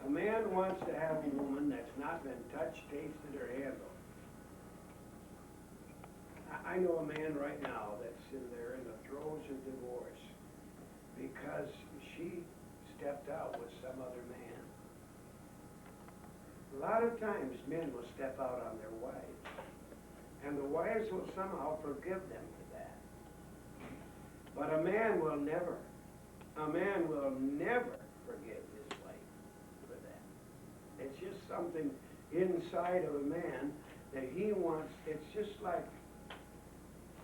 A man wants to have a woman that's not been touched, tasted, or handled. I know a man right now that's in there in the throes of divorce because she stepped out with some other man. A lot of times men will step out on their wives, and the wives will somehow forgive them for that. But a man will never forgive his wife for that. It's just something inside of a man that he wants. It's just like,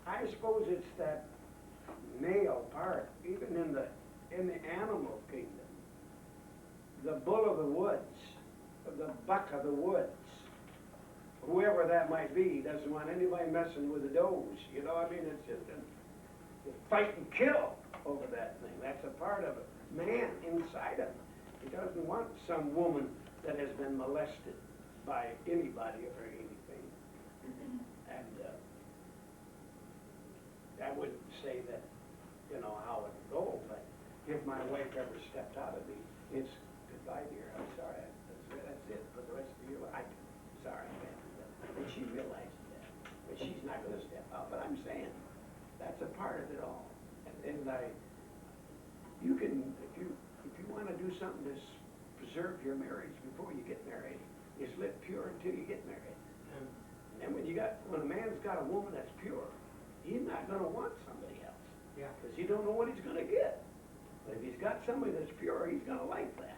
I suppose it's that male part, even in the animal kingdom. The bull of the woods, the buck of the woods, whoever that might be, doesn't want anybody messing with the does. You know, I mean, it's just a fight and kill over that thing. That's a part of a man inside of him. He doesn't want some woman that has been molested by anybody or anything. And I wouldn't say that, you know, how it would go, but if my wife ever stepped out of me, it's goodbye, dear. I'm sorry. That's it for the rest of your life. Sorry, I can't do that. And she realizes that. But she's not going to step out. But I'm saying that's a part of it all. And you can, if you want to do something to preserve your marriage before you get married, is live pure until you get married. And then when a man's got a woman that's pure, he's not going to want somebody else. Yeah. Because he don't know what he's going to get. But if he's got somebody that's pure, he's going to like that.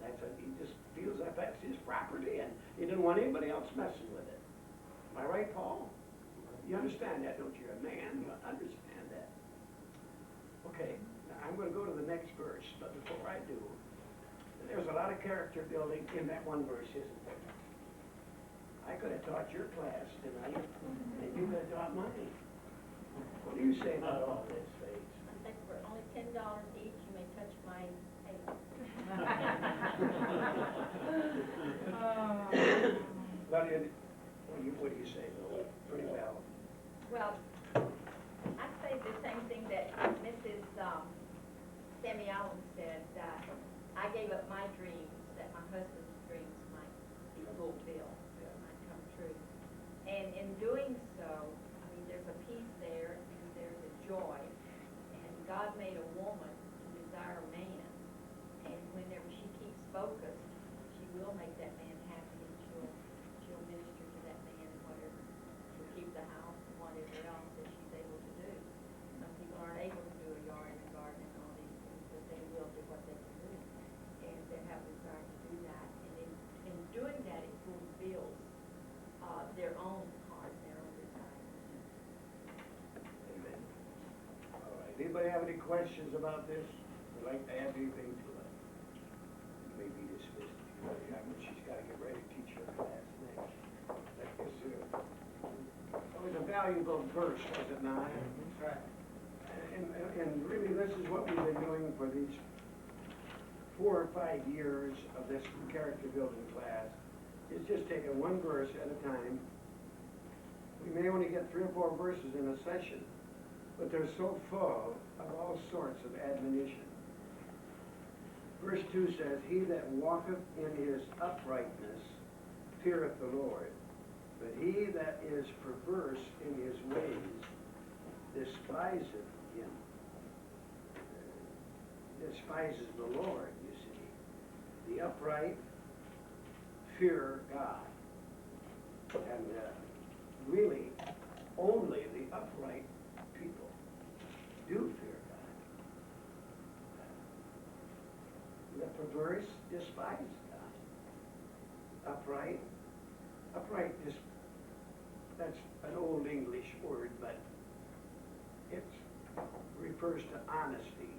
He just feels that that's his property, and he doesn't want anybody else messing with it. Am I right, Paul? You understand that, don't you? You're a man, you understand that. Okay, now I'm going to go to the next verse, but before I do, there's a lot of character building in that one verse, isn't there? I could have taught your class tonight, and you could have taught mine. What do you say about all this, Faith? I think for only $10 each, you may touch my table. What do you say, though? Pretty well. Well, I say the same thing that Mrs. Sammy Allen said, that I gave up my dreams, that my husband's dreams might be fulfilled, might come true. And in doing so, I mean, there's a peace there, and there's a joy. And God made a woman to desire a man. And whenever she keeps focused, she will make that man happy, and she'll minister to that man and whatever. She'll keep the house and whatever else that she's able to do. Some people aren't able to do a yard and a garden and all these things, but they will do what they can do. And they have a desire to do that. And in doing that, it fulfills their own heart, their own desires. Amen. All right. Anybody have any questions about this? Would like to add anything to it? You may be dismissed if you want. She's got to get ready to teach her class next. That was a valuable verse, was it not? That's right. And really, this is what we've been doing for these 4 or 5 years of this character building class. It's just taking one verse at a time. We may only get 3 or 4 verses in a session, but they're so full of all sorts of admonition. Verse 2 says, "He that walketh in his uprightness feareth the Lord, but he that is perverse in his ways despiseth him." Despises the Lord, you see. The upright fear God. And really, only the upright people do fear God. The perverse despise God. Upright, that's an old English word, but it refers to honesty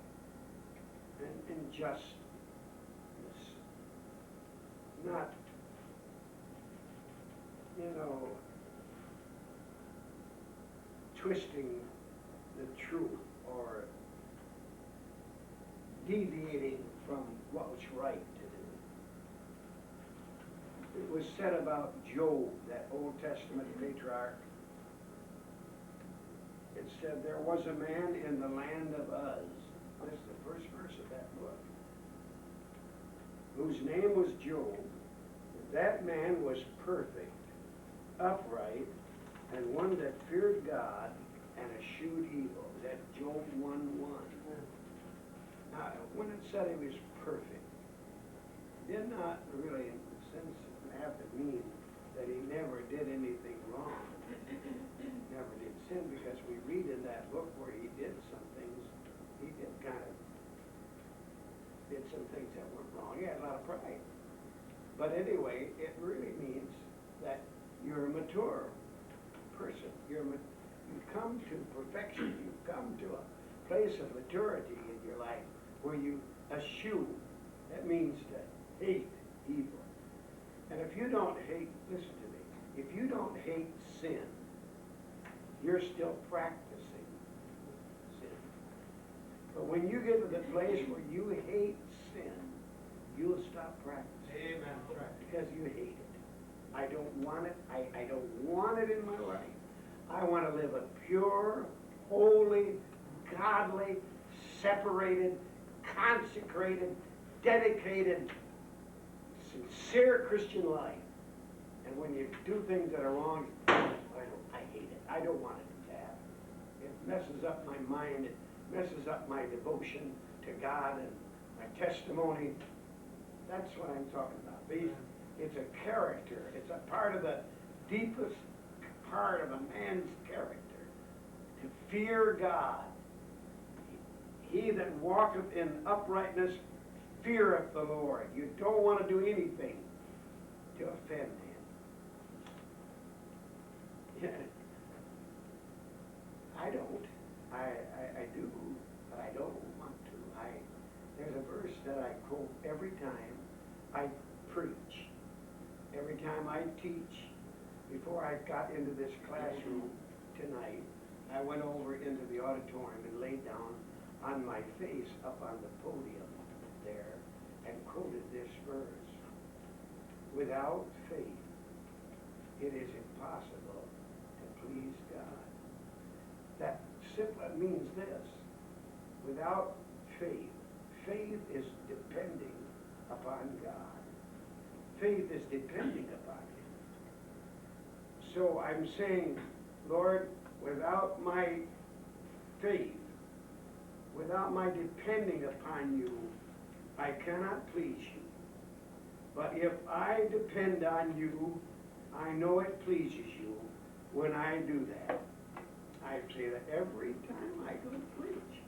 and justness. Not, twisting the truth or deviating from what was right to do. It was said about Job, that Old Testament patriarch. It said, there was a man in the land of Uz. That's the first verse of that book. whose name was Job. That man was perfect, upright, and one that feared God and eschewed evil. That's Job 1:1. Now, when it said he was perfect, it did not really, in a sense, have to mean that he never did anything wrong. Never did sin, because we read in that book where he did some things, he did some things that weren't wrong. He had a lot of pride. But anyway, it really means that you're a mature person. You've come to perfection. You've come to a place of maturity in your life where you eschew. That means to hate evil. And if you don't hate, listen to me, if you don't hate sin, you're still practicing sin. But when you get to the place where you hate sin, you'll stop practicing. Amen. Right. Because you hate it. I don't want it. I don't want it in my life. I want to live a pure, holy, godly, separated, consecrated, dedicated, sincere Christian life. And when you do things that are wrong, I hate it. I don't want it to happen. It messes up my mind. It messes up my devotion to God and my testimony. That's what I'm talking about. It's a character. It's a part of the deepest part of a man's character. To fear God. He that walketh in uprightness feareth the Lord. You don't want to do anything to offend him. Yeah. I don't. I do, but I don't want to. There's a verse that I quote every time I preach, every time I teach. Before I got into this classroom tonight, I went over into the auditorium and laid down on my face up on the podium there and quoted this verse. Without faith, it is impossible to please God. That simply means this. Without faith, faith is depending upon God. Faith is depending upon Him. So I'm saying, Lord, without my faith, without my depending upon you, I cannot please you. But if I depend on you, I know it pleases you when I do that. I say that every time I go to preach,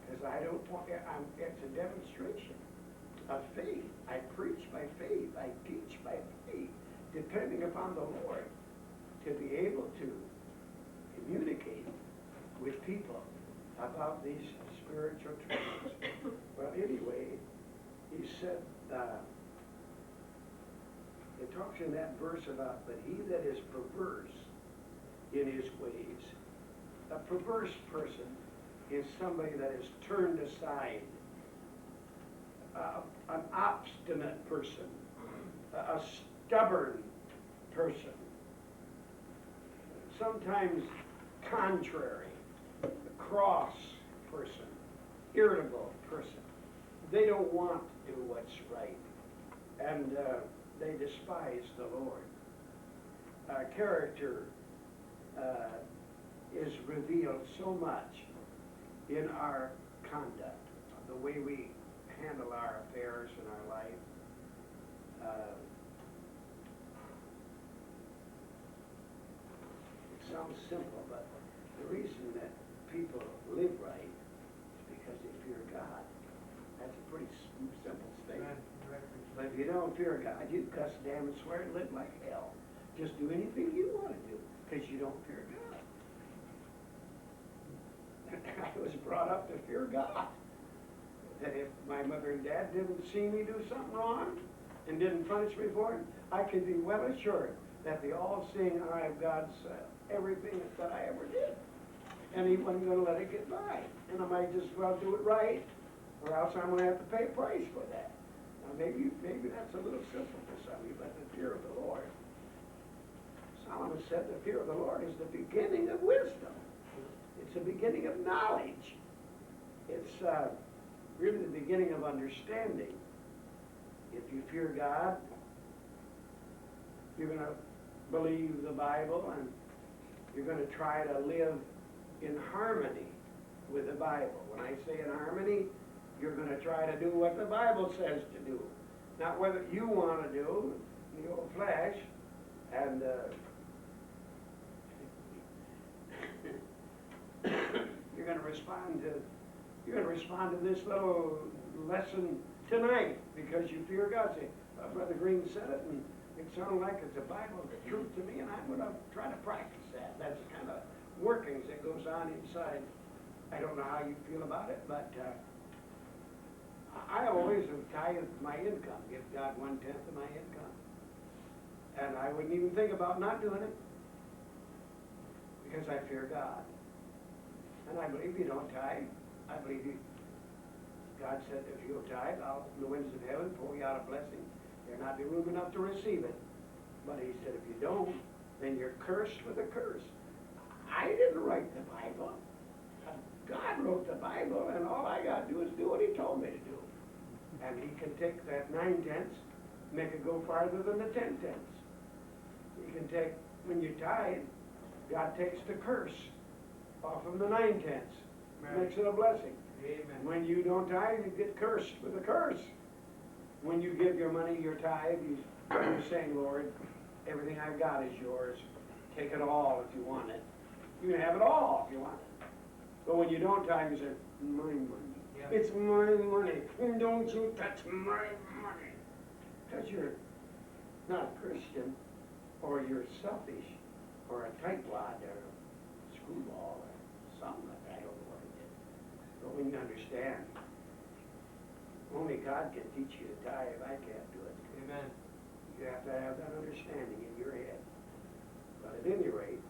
because I don't want, it's a demonstration of faith. I preach by faith. I teach by faith, depending upon the Lord to be able to communicate with people about these spiritual truths. Well, anyway, he said, it talks in that verse about, but he that is perverse in his ways. A perverse person is somebody that is turned aside, an obstinate person, a stubborn person, sometimes contrary, a cross person, irritable person. They don't want to do what's right, and they despise the Lord. Character is revealed so much in our conduct, the way we handle our affairs in our life. It sounds simple, but the reason that people live right is because they fear God. That's a pretty simple statement. But if you don't fear God, you cuss, damn, and swear and live like hell. Just do anything you want to do because you don't fear God. I was brought up to fear God. That if my mother and dad didn't see me do something wrong and didn't punish me for it, I could be well assured that the all-seeing eye of God saw everything that I ever did. And He wasn't going to let it get by. And I might just well do it right, or else I'm going to have to pay a price for that. Now maybe that's a little simple for some of you, but the fear of the Lord. Solomon said the fear of the Lord is the beginning of wisdom. It's the beginning of knowledge. It's really the beginning of understanding. If you fear God. You're going to believe the Bible, and you're going to try to live in harmony with the Bible. When I say in harmony, you're going to try to do what the Bible says to do. Not what you want to do, the old flesh, and you're going to respond to this little lesson tonight because you fear God. Say, Brother Green said it, and it sounded like it's a Bible truth to me, and I'm going to try to practice that. That's the kind of workings that goes on inside. I don't know how you feel about it, but I always have tithed my income, give God 1/10 of my income. And I wouldn't even think about not doing it because I fear God. And I believe you don't tithe. I believe you. God said if you'll tithe, I'll open the windows of heaven, pour you out a blessing. There'll not be room enough to receive it. But he said if you don't, then you're cursed with a curse. I didn't write the Bible. God wrote the Bible, and all I got to do is do what he told me to do. And he can take that 9/10, make it go farther than the 10/10. He can take, when you tithe, God takes the curse off of the 9/10, makes it a blessing. Amen. When you don't tithe, you get cursed with a curse. When you give your money, your tithe, you're saying, Lord, everything I've got is yours. Take it all if you want it. You can have it all if you want it. But when you don't tithe, you say, my money. Yeah. It's my money. Don't you touch my money. Because you're not a Christian, or you're selfish, or a tightwad, or a screwball, or something like that. I don't know what it is. But when you understand, only God can teach you to tithe. I can't do it. Amen. You have to have that understanding in your head. But at any rate,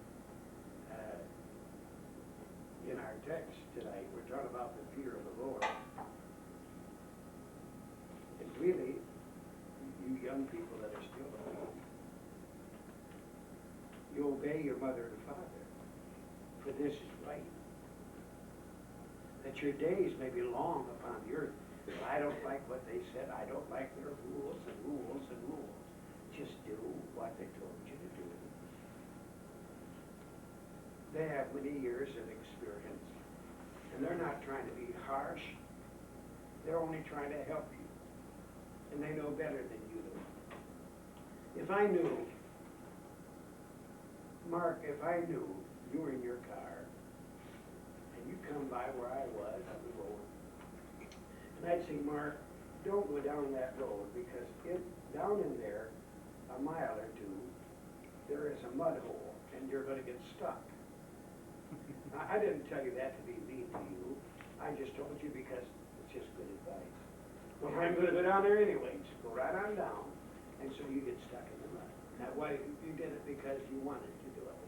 in our text tonight, we're talking about the fear of the Lord. And really, you young people that are still at home, you obey your mother and father, for this is right. That your days may be long upon the earth. I don't like what they said. I don't like their rules and rules and rules. Just do what they told you to do. They have many years of experience, and they're not trying to be harsh. They're only trying to help you, and they know better than you do. If I knew, Mark, if I knew you were in your car, and you come by where I was on the road, and I'd say, Mark, don't go down that road, because down in there, a mile or two, there is a mud hole, and you're going to get stuck. I didn't tell you that to be mean to you. I just told you because it's just good advice. Well, I'm going to go down there anyways. Go right on down, and so you get stuck in the mud. Now, why you did it because you wanted to do it.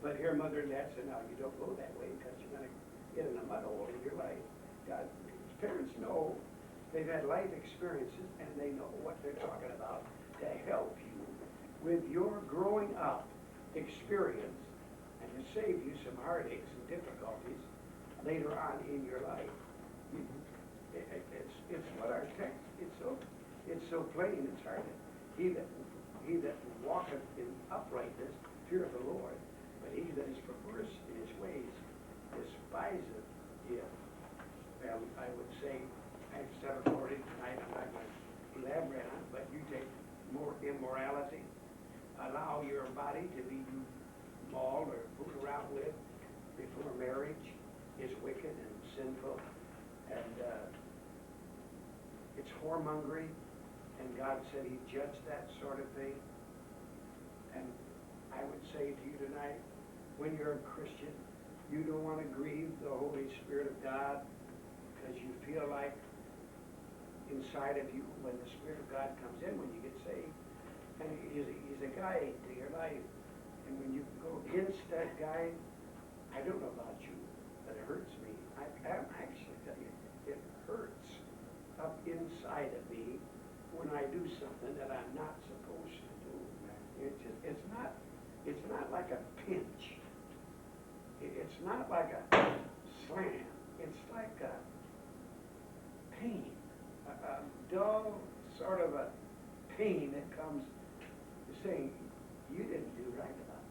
But here, Mother and Dad said, no, you don't go that way because you're going to get in a mud hole in your life. God, parents know, they've had life experiences, and they know what they're talking about to help you with your growing up experience, and to save you some heartaches and difficulties later on in your life. It's what our text, it's so plain, it's hard to, he that walketh in uprightness feareth the Lord, but he that is perverse in his ways despiseth him. Well, I would say, I've said it already tonight, I'm not going to elaborate on it, but you take more immorality, allow your body to be mauled or fooled around with before marriage is wicked and sinful, and it's whoremongering, and God said he judged that sort of thing. And I would say to you tonight, when you're a Christian, you don't want to grieve the Holy Spirit of God, because you feel like inside of you, when the Spirit of God comes in, when you get saved, and he's a guide to your life. And when you go against that guide, I don't know about you, but it hurts me. I actually tell you, it hurts up inside of me when I do something that I'm not supposed to do. It's not like a pinch. It's not like a slam. It's like a pain, a dull sort of a pain that comes to saying, you didn't do right about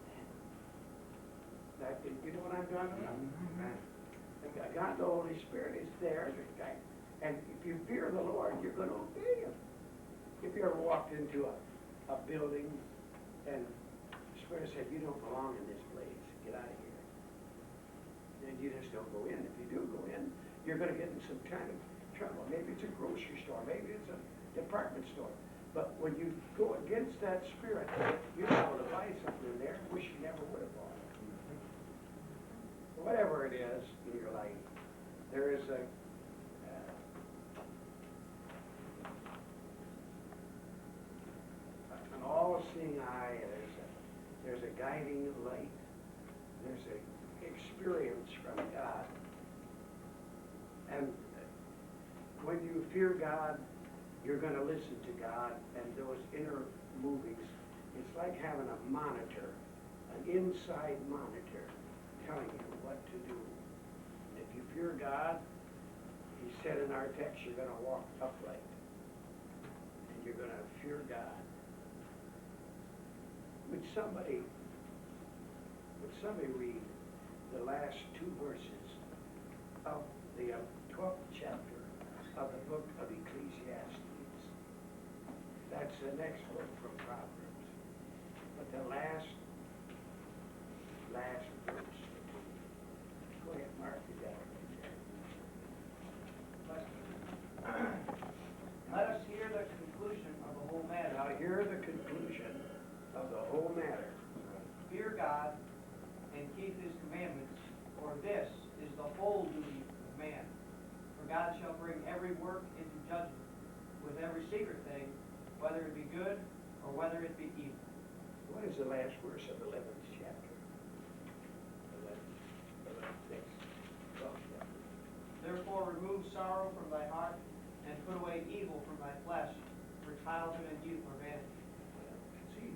that. You know what I'm talking about? And God, the Holy Spirit is there, and if you fear the Lord, you're going to obey Him. If you ever walked into a building and the Spirit said, you don't belong in this place, get out of here, then you just don't go in. If you do go in, you're going to get in some kind of trouble. Maybe it's a grocery store, maybe it's a department store. But when you go against that Spirit, you're able to buy something in there, wish you never would have bought it. Whatever it is in your life, there is an all-seeing eye, there's a guiding light, there's an experience from God. And when you fear God, you're going to listen to God, and those inner movings, it's like having a monitor, an inside monitor, telling you what to do. And if you fear God, He said in our text, you're going to walk upright, and you're going to fear God. Would somebody read the last two verses of the 12th chapter of the book of Ecclesiastes? That's the next book from Proverbs. But the last verse. Go ahead, Mark, you got it right there. Let us hear the conclusion of the whole matter. Now hear the conclusion of the whole matter. Fear God and keep His commandments, for this is the whole duty of man. For God shall bring every work into judgment, with every secret thing, whether it be good or whether it be evil. What is the last verse of the 11th chapter? 12th chapter. Therefore remove sorrow from thy heart, and put away evil from thy flesh, for childhood and youth are vanity. See,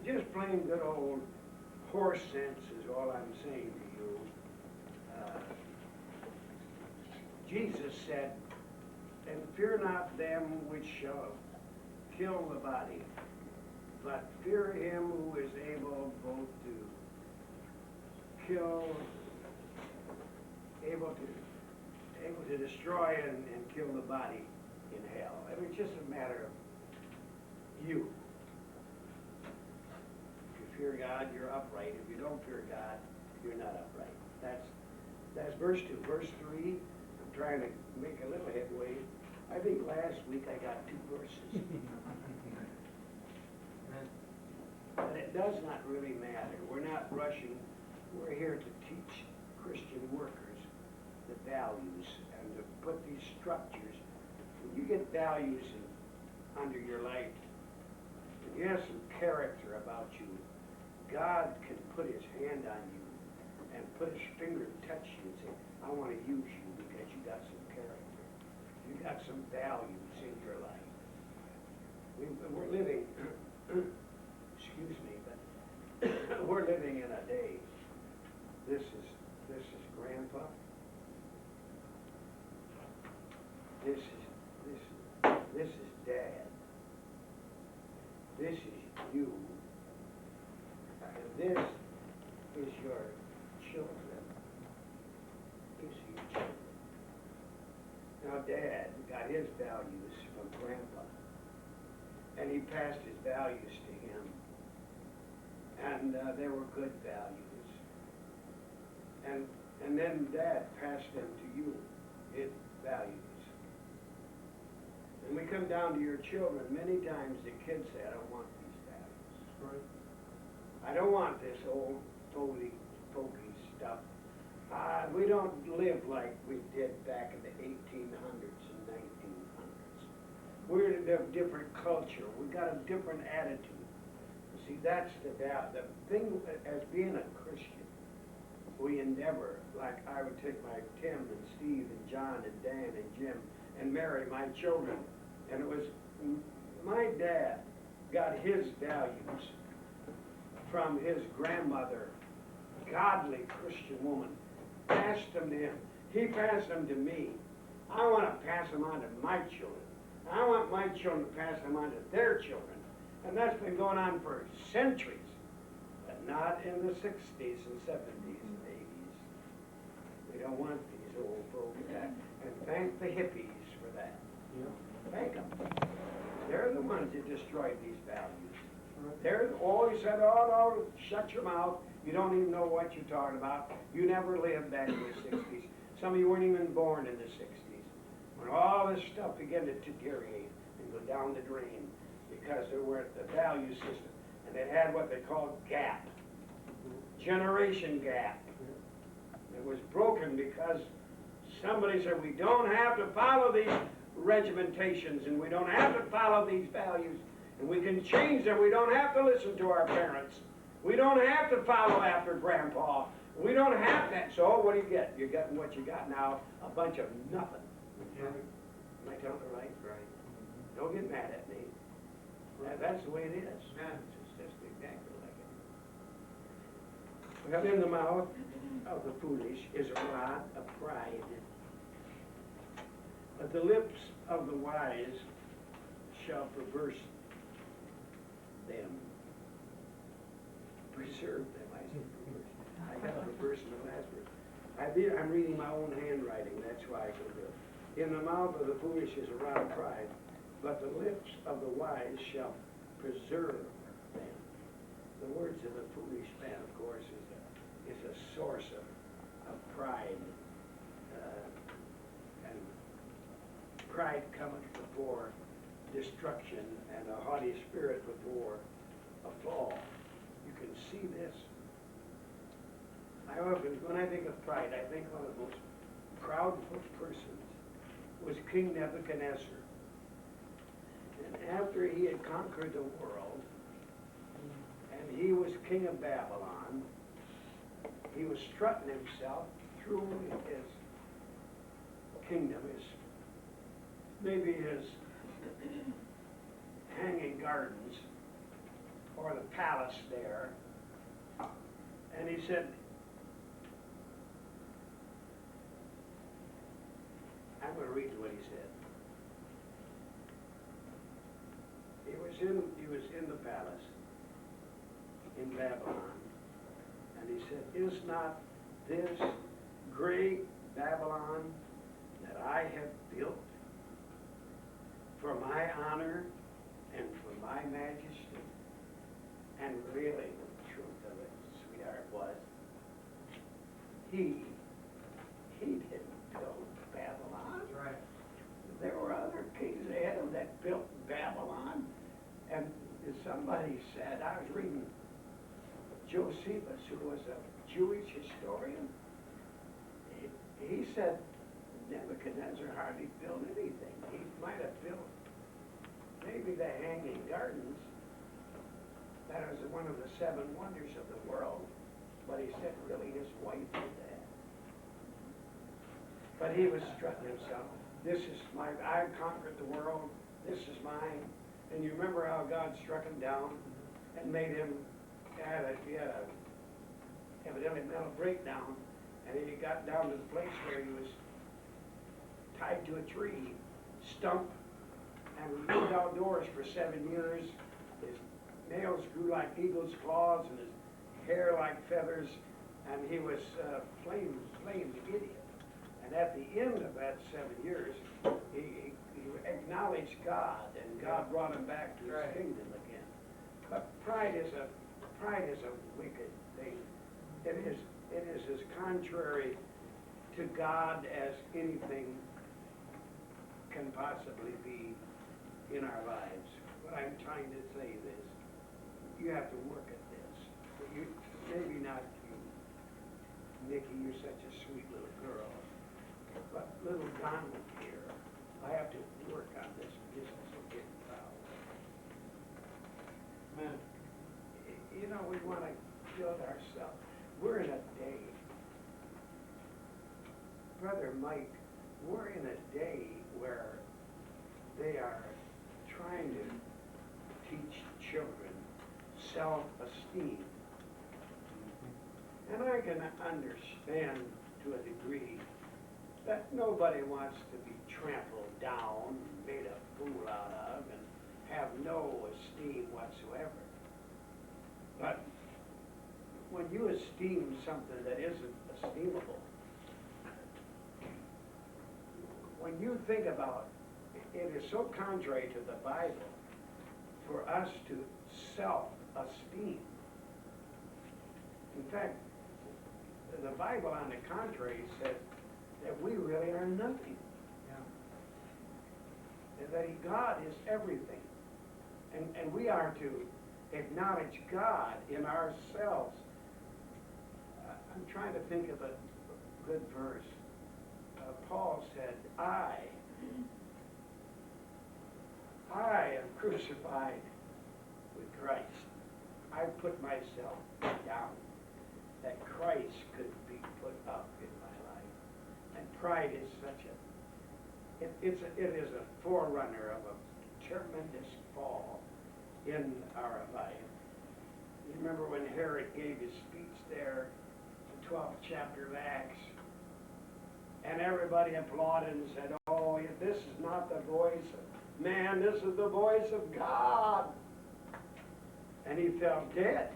just plain good old horse sense is all I'm saying to you. Jesus said, and fear not them which shall kill the body, but fear Him who is able both to kill, able to destroy and kill the body in hell. I mean, it's just a matter of you. If you fear God, you're upright. If you don't fear God, you're not upright. That's verse 2. Verse 3, I'm trying to make a little headway. I think last week I got 2 verses. But it does not really matter. We're not rushing. We're here to teach Christian workers the values and to put these structures. When you get values under your life, and you have some character about you, God can put His hand on you and put His finger and touch you and say, I want to use you because you got some character. You got some values in your life. We're living, excuse me, but we're living in a day. This is Grandpa. This is Dad. This is you. And this is your children. These are your children. Now Dad got his values from Grandpa. And he passed his values to him. And they were good values. And then Dad passed them to you, his values. And we come down to your children, many times the kids say, I don't want these values. Right. I don't want this old, pokey stuff. We don't live like we did back in the 1800s and 1900s. We're in a different culture. We've got a different attitude. See, that's the thing as being a Christian. We endeavor, like I would take my Tim and Steve and John and Dan and Jim and Mary, my children, and it was my dad got his values from his grandmother, godly Christian woman, passed them to him. He passed them to me. I want to pass them on to my children. I want my children to pass them on to their children. And that's been going on for centuries, but not in the 60s and 70s and 80s. We don't want these old folks back. And thank the hippies for that. Thank them. They're the ones that destroyed these values. They're always said, oh, no, shut your mouth. You don't even know what you're talking about. You never lived back in the 60s. Some of you weren't even born in the 60s. When all this stuff began to deteriorate and go down the drain because there were the value system. And it had what they called gap, generation gap. It was broken because somebody said, we don't have to follow these regimentations and we don't have to follow these values. And we can change them. We don't have to listen to our parents. We don't have to follow after Grandpa. We don't have that. So what do you get? You're getting what you got now, a bunch of nothing. Yeah. Am I telling the right? Right. Don't get mad at me. That's the way it is. Yeah. It's just exactly like it. Well, in the mouth of the foolish is a rod of pride, but the lips of the wise shall perverse them. Preserve them, I said perverse. I got perverse in the last verse. I'm reading my own handwriting, that's why I can do it. In the mouth of the foolish is a rod of pride, but the lips of the wise shall preserve them. The words of the foolish man, of course, is a source of pride. And pride cometh before destruction, and a haughty spirit before a fall. You can see this. When I think of pride, I think one of the most proudful persons was King Nebuchadnezzar. And after he had conquered the world, and he was king of Babylon, he was strutting himself through his kingdom, maybe his hanging gardens, or the palace there, and he said, I'm going to read what he said. He was in the palace in Babylon, and he said, is not this great Babylon that I have built for my honor and for my majesty? And really, the truth of it, sweetheart, was he didn't build Babylon. That's right. There were other kings ahead of him that built Babylon. And as somebody said, I was reading Josephus, who was a Jewish historian. He said Nebuchadnezzar hardly built anything. He might have built maybe the Hanging Gardens. That was one of the 7 wonders of the world. But he said really his wife did that. But he was strutting himself. I've conquered the world. This is mine. And you remember how God struck him down and made him, he had a evidently mental breakdown, and he got down to the place where he was tied to a tree, stump, and lived outdoors for 7 years. His nails grew like eagle's claws and his hair like feathers, and he was plain idiot. And at the end of that 7 years, he acknowledged God, and God brought him back to his kingdom again. But pride is a wicked thing. It is as contrary to God as anything can possibly be in our lives. What I'm trying to say is, you have to work at this. Maybe not you, Nikki, you're such a sweet little girl, but little Donald here, I have to work on this business of getting proud. Amen. You know, we want to build ourselves. We're in a day, Brother Mike, we're in a day where they are trying to teach children self-esteem. And I can understand to a degree that nobody wants to be trampled down, made a fool out of, and have no esteem whatsoever. But when you esteem something that isn't esteemable, when you think about it, it is so contrary to the Bible for us to self-esteem. In fact, the Bible, on the contrary, says that we really are nothing. That God is everything. And we are to acknowledge God in ourselves. I'm trying to think of a good verse. Paul said, I am crucified with Christ. I put myself down that Christ could be put up in my life. And pride is such it is a forerunner of a tremendous fall in our life. You remember when Herod gave his speech there, the 12th chapter of Acts, and everybody applauded and said, oh, this is not the voice of man, this is the voice of God. And he fell dead.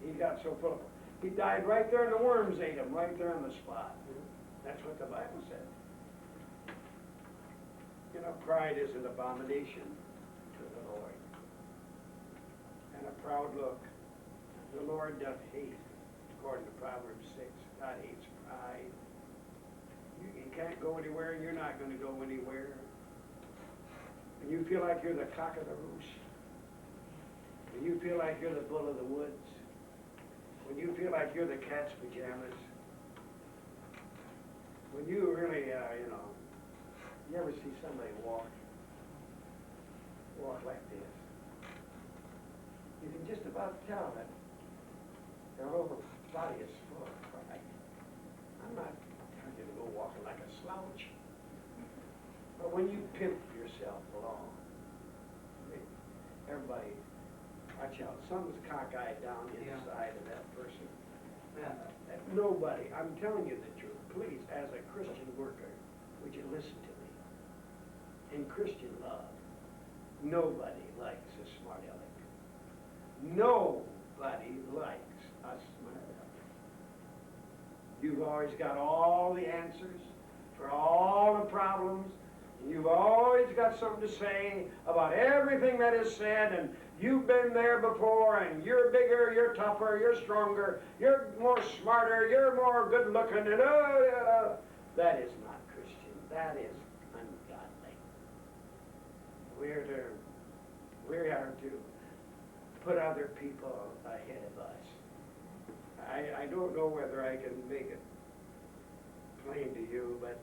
He got so full of it. He died right there and the worms ate him, right there on the spot. That's what the Bible said. You know, pride is an abomination to the Lord. And a proud look, the Lord doth hate, according to Proverbs 6. God hates pride. You can't go anywhere and you're not going to go anywhere. And you feel like you're the cock of the roost. When you feel like you're the bull of the woods. When you feel like you're the cat's pajamas. When you really, you ever see somebody walk like this? You can just about tell that their whole body is full of pride. I'm not telling you to go walking like a slouch. But when you pimp yourself along, everybody, watch out. Something's cockeyed down the inside of that person. That nobody, I'm telling you the truth, please, as a Christian worker, would you listen to me? In Christian love, nobody likes a smart aleck. Nobody likes a smart aleck. You've always got all the answers for all the problems. You've always got something to say about everything that is said, and you've been there before, and you're bigger, you're tougher, you're stronger, you're more smarter, you're more good looking, and that is not Christian. That is ungodly. We are to put other people ahead of us. I don't know whether I can make it plain to you, but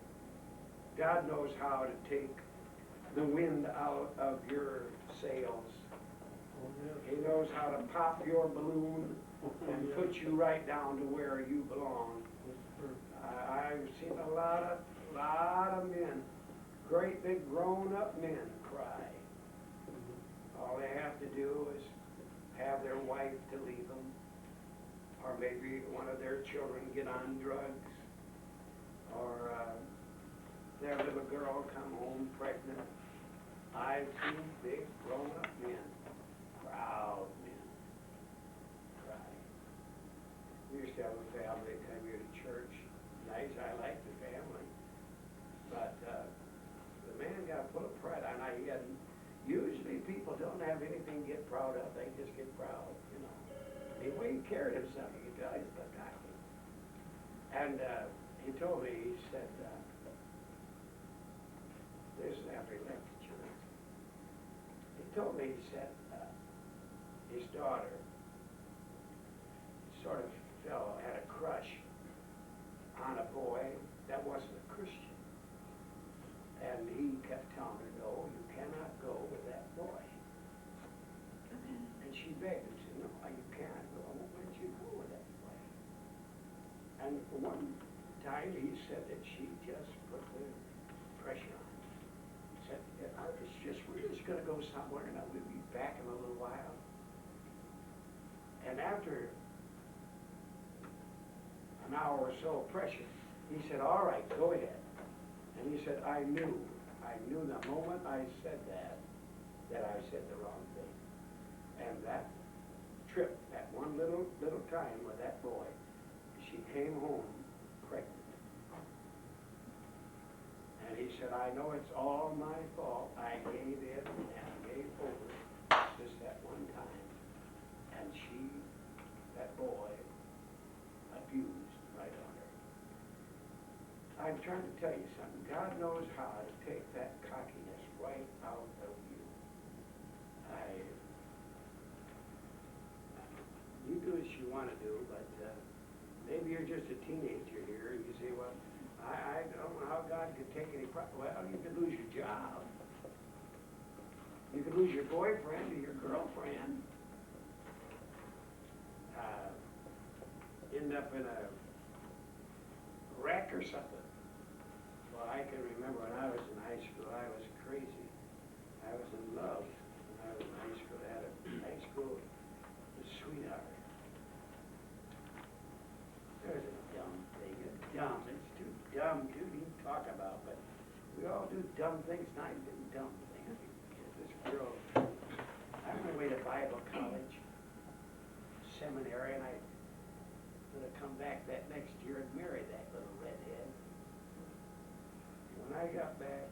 God knows how to take the wind out of your sails. He knows how to pop your balloon and put you right down to where you belong. I've seen a lot of men, great big grown-up men, cry. All they have to do is have their wife to leave them, or maybe one of their children get on drugs, or their little girl come home pregnant. I've seen big grown-up men, proud men, cry. We used to have a family that come here to church. Nice, I like the family. But the man got full of pride. And usually people don't have anything to get proud of. They just get proud, you know. He carried himself. He guys the cocky. And he told me, he said, this is after he left the church. He told me, he said, his daughter sort of had a crush on a boy that wasn't a Christian. And he kept telling her, no, you cannot go with that boy. And she begged him, said, no, you can't go. I won't let you go with that boy. And one time he said that she just put the pressure on. Said, we're just going to go somewhere and we'll be back in a little while. And after an hour or so of pressure, He said, all right, go ahead. And he said, I knew the moment I said that I said the wrong thing. And that trip, that one little time with that boy, she came home pregnant. And he said, I know it's all my fault. I gave in and gave over just that one time. And that boy, abused right on her. I'm trying to tell you something. God knows how to take that cockiness right out of you. You do as you want to do, but maybe you're just a teenager here, and you say, well, I don't know how God could take any well, you could lose your job. You could lose your boyfriend or your girlfriend. End up in a wreck or something. Well, I can remember when I was in high school, I was crazy. I was in love when I was in high school. I had a high school sweetheart. There's a dumb thing. It's dumb. It's too dumb to even talk about, but we all do dumb things, not even dumb things. This girl, I went away to Bible college, seminary, and I would have come back that next year and married that little redhead. When I got back,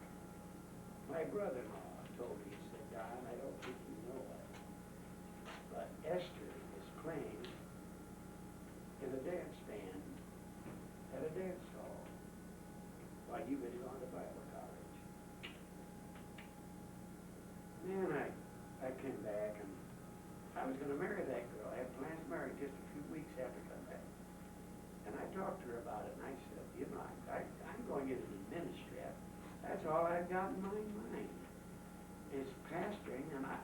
my brother-in-law told me, he said, Don, I don't think you know it, but Esther is playing in a dance band at a dance hall while you've been going to Bible college. Then I came back, and I was going to marry that girl. I had plans to marry just a few weeks after coming back. And I talked to her about it, and I said, you know, I'm going into the ministry. That's all I've got in my mind is pastoring, and I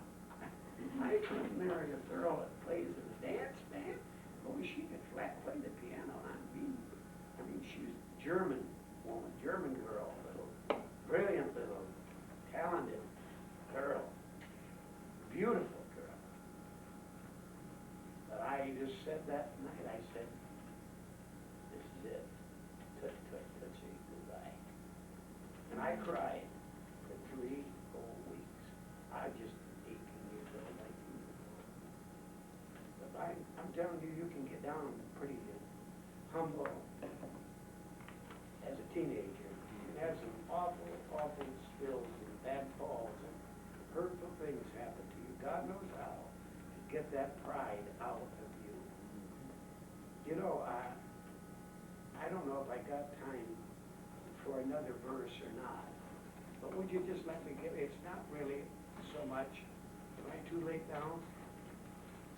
couldn't marry a girl that plays in a dance band. Oh, she could flat play the piano. I mean, she's a German woman, German girl, little, brilliant little, talented girl, beautiful girl. But I just said that night, I said, this is it. Tootsie, goodbye. And I cried for 3 whole weeks. I was just 18 years old, 19 years old. But I'm telling you, you can get down pretty humble as a teenager. You can have some awful, awful spills and bad falls and hurtful things happen to you. God knows how to get that pride out of you. You know, I don't know if I got time for another verse or not, but would you just let me give it? It's not really so much. Am I too late now?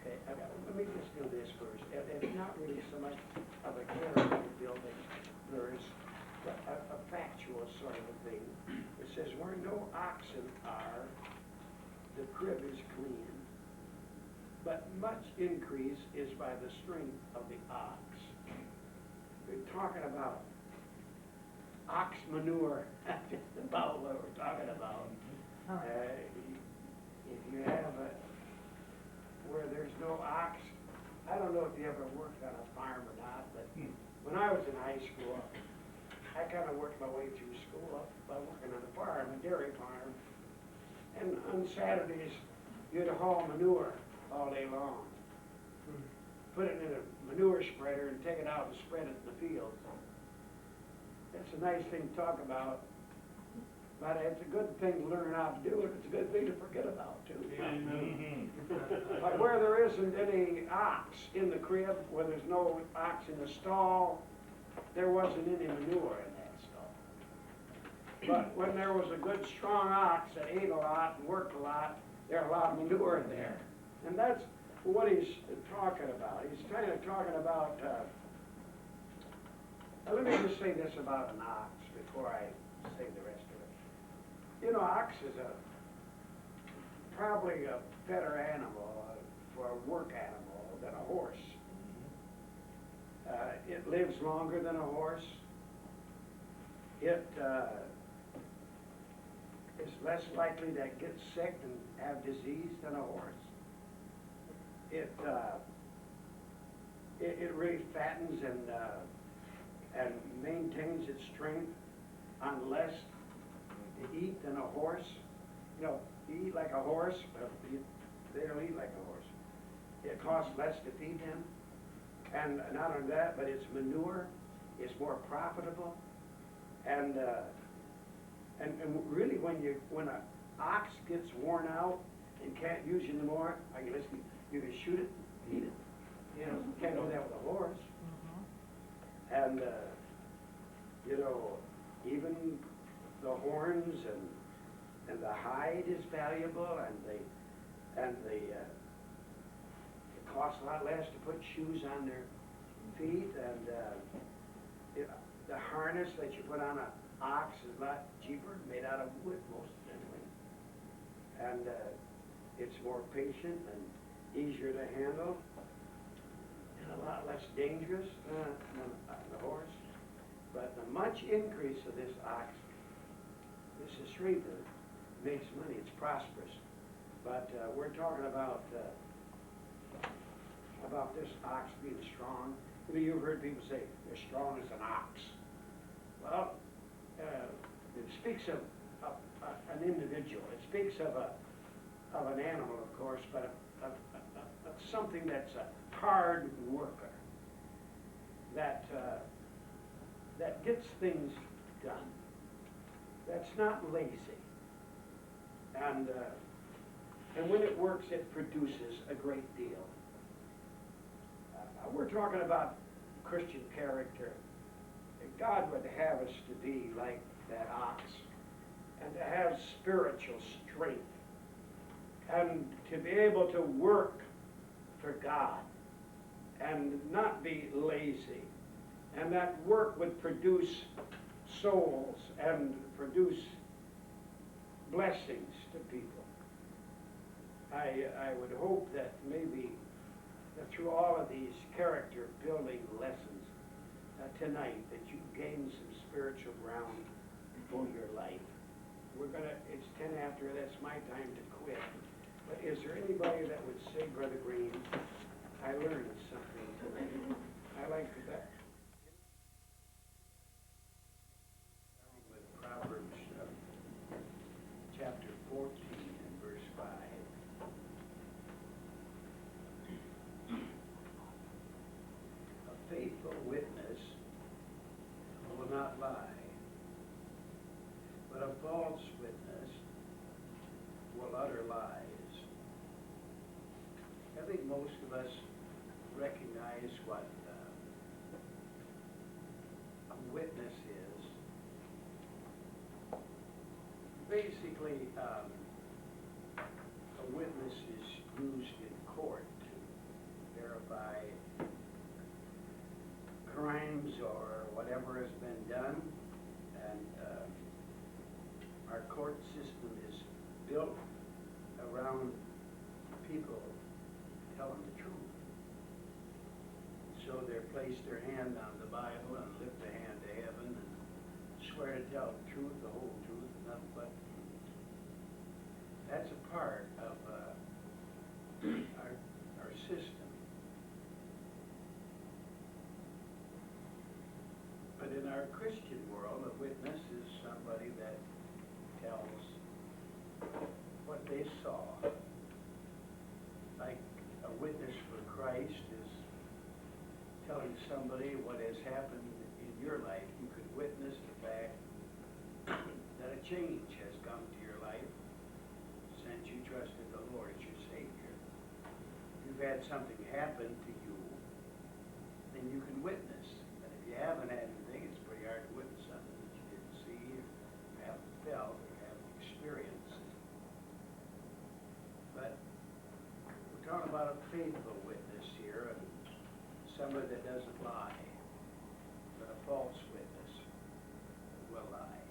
Okay, let me just do this verse. It's not really so much of a character building verse, but a factual sort of a thing. It says, where no oxen are, the crib is clean, but much increase is by the strength of the ox. We're talking about ox manure. That's just about what we're talking about. If you have where there's no ox, I don't know if you ever worked on a farm or not, but when I was in high school, I kind of worked my way through school by working on a farm, a dairy farm. And on Saturdays, you'd haul manure all day long. Put it in a manure spreader and take it out and spread it in the fields. That's a nice thing to talk about, but it's a good thing to learn how to do it. It's a good thing to forget about, too. But where there isn't any ox in the crib, where there's no ox in the stall, there wasn't any manure in that stall. But when there was a good, strong ox that ate a lot and worked a lot, there was a lot of manure in there. And that's what he's talking about. He's kind of talking about, let me just say this about an ox before I say the rest of it. You know, ox is probably a better animal for a work animal than a horse. It lives longer than a horse. It is less likely to get sick and have disease than a horse. It really fattens and maintains its strength on less to eat than a horse. You know, you eat like a horse, but they don't eat like a horse. It costs less to feed them, and not only that, but its manure is more profitable, and really when an ox gets worn out and can't use it anymore, I can listen, you can shoot it, eat it. You know, you can't do that with a horse. And you know, even the horns and the hide is valuable, and it costs a lot less to put shoes on their feet, and the harness that you put on an ox is a lot cheaper, made out of wood most anyway. And it's more patient and easier to handle, and a lot less dangerous than the horse. But the much increase of this ox, this is strength that makes money, it's prosperous. But we're talking about this ox being strong. Maybe you've heard people say, they're strong as an ox. Well, it speaks of an individual. It speaks of an animal, of course, but of something that's a hard worker, that gets things done, that's not lazy. And when it works, it produces a great deal. We're talking about Christian character. God would have us to be like that ox, and to have spiritual strength, and to be able to work for God, and not be lazy. And that work would produce souls and produce blessings to people. I would hope that maybe that through all of these character building lessons tonight, that you gain some spiritual ground for your life. It's 10 after, that's my time to quit. But is there anybody that would say, Brother Green, I learned something tonight? I like that. Starting with Proverbs chapter 14 and verse 5. A faithful witness will not lie, but a false witness will utter lies. I think most of us recognize what a witness is. Basically, a witness is used in court to verify crimes or whatever has been done, and our court system is built around people telling the truth. So they place their hand on the Bible and lift a hand to heaven and swear to tell the truth, the whole truth, and nothing but the truth. That's a part of our system. But in our Christian world, a witness is somebody that tells what they saw. Like a witness for Christ is telling somebody what has happened in your life. You could witness the fact that a change has come to your life since you trusted the Lord as your Savior. If you've had something happen to you, then you can witness. And if you haven't had anything, it's pretty hard to witness something that you didn't see, or haven't felt, or haven't experienced. But we're talking about a faithful witness here, and somebody that doesn't lie, but a false witness will lie.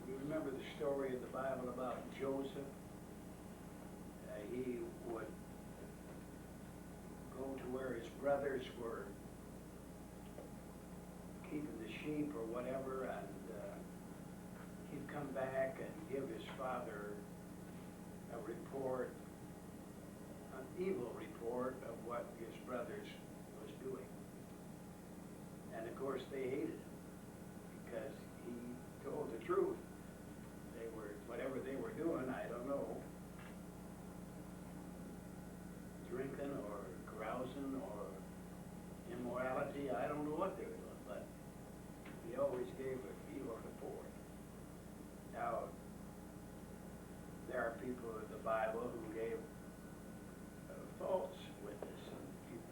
You remember the story in the Bible about Joseph? He would go to where his brothers were keeping the sheep or whatever, and he'd come back and give his father a report, an evil report of what his brothers was doing. And of course, course, they hated him because he told the truth. They were, whatever they were doing, I don't know, drinking or carousing or immorality, I don't know what they were doing, but he always gave a evil report. Now, there are people in the Bible who gave false witness.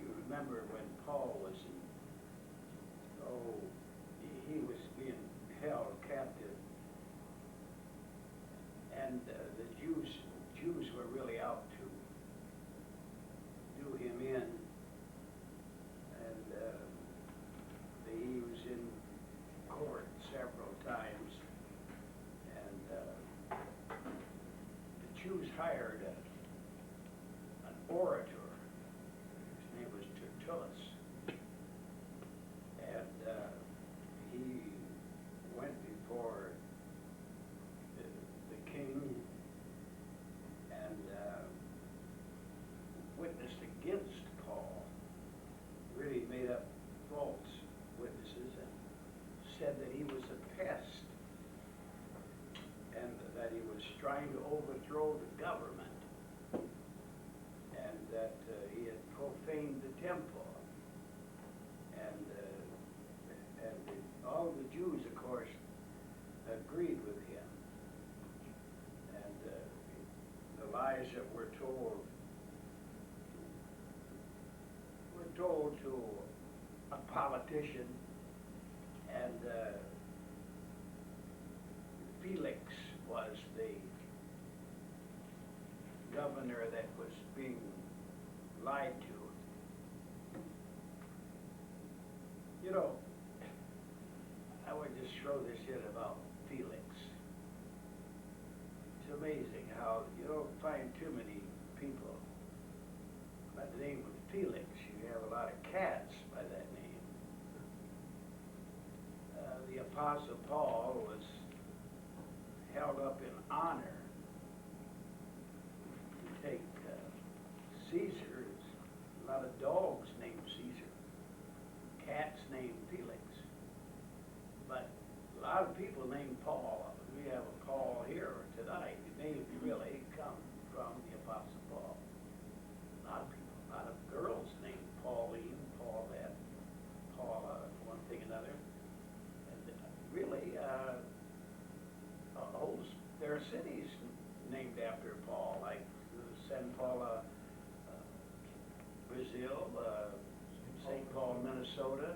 You remember when Paul was he was being held captive, and the Jews were really out to do him in, and he was in court several times, and the Jews hired an orator. His name was Tertullus, and he went before the king and witnessed against Paul, really made up false witnesses and said that he was a pest and that he was trying to overthrow the government and that he had profaned the temple. And all the Jews, of course, agreed with him. And the lies that were told to a politician, and Felix was the governor that was being lied to. You know, I would just throw this in about Felix. It's amazing how you don't find too many people by the name of Felix. You have a lot of cats by that name. The Apostle Paul was held up in honor. You take Caesar, there's a lot of dogs named Caesar, cats named Felix. But a lot of people named Paul. We have a Paul here tonight. The name really come from the Apostle Paul. A lot of people, a lot of girls named Pauline, Paulette, Paula, one thing another. And really, there are cities named after Paul, like San Paula, Brazil, St. Paul, Minnesota,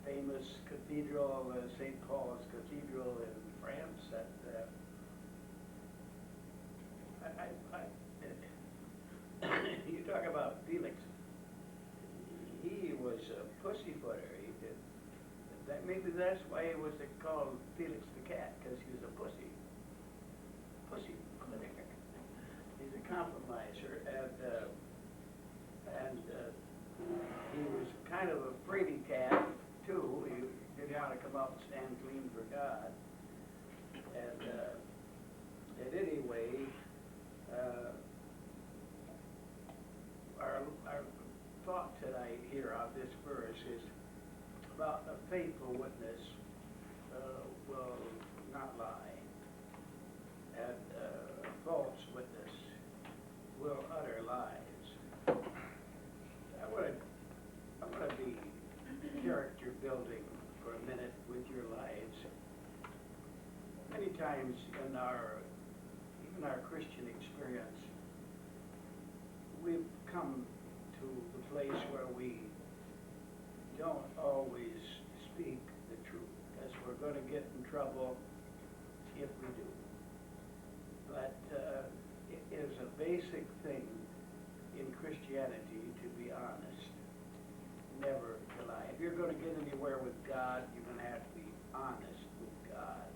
famous cathedral, St. Paul's Cathedral in France. You talk about Felix. He was a pussyfooter. Maybe that's why he was called Felix the Cat, because he was a pussyfooter. He's a compromiser, and he was kind of a fraidy cat too. He didn't want to come out and stand clean for God. And anyway, our thought tonight here on this verse is about a faithful witness will not lie, and a false witness will utter lies. I want to be character building for a minute with your lives. Many times in even our Christian experience, we've come to the place where we don't always speak the truth, because we're going to get in trouble if we do. But it is a basic thing in Christianity to be honest, never to lie. If you're going to get anywhere with God, you're going to have to be honest with God.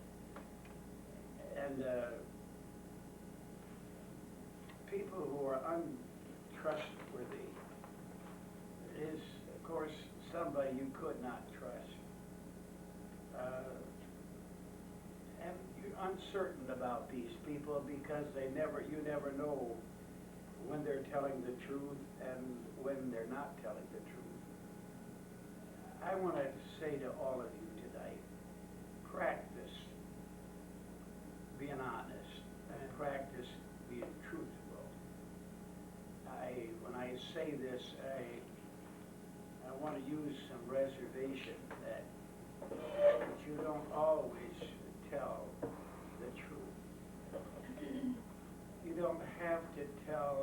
And people who are untrustworthy is, of course, somebody you could not trust. And you're uncertain about these people because you never know when they're telling the truth and when they're not telling the truth. I want to say to all of you tonight, practice being honest and practice being truthful. When I say this, I want to use some reservation that you don't always tell the truth. You don't have to tell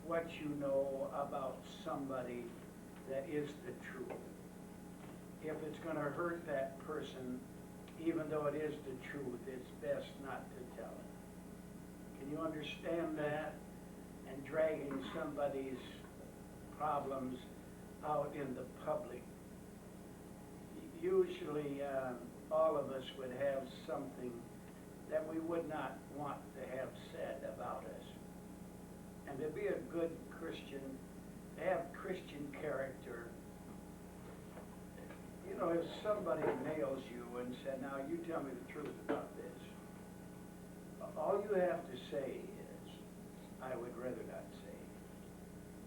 what you know about somebody that is the truth. If it's going to hurt that person, even though it is the truth, it's best not to tell it. Can you understand that? And dragging somebody's problems out in the public. Usually, all of us would have something that we would not want to have said about us. And to be a good Christian, to have Christian character, you know, if somebody nails you and said, now you tell me the truth about this, all you have to say is, I would rather not say.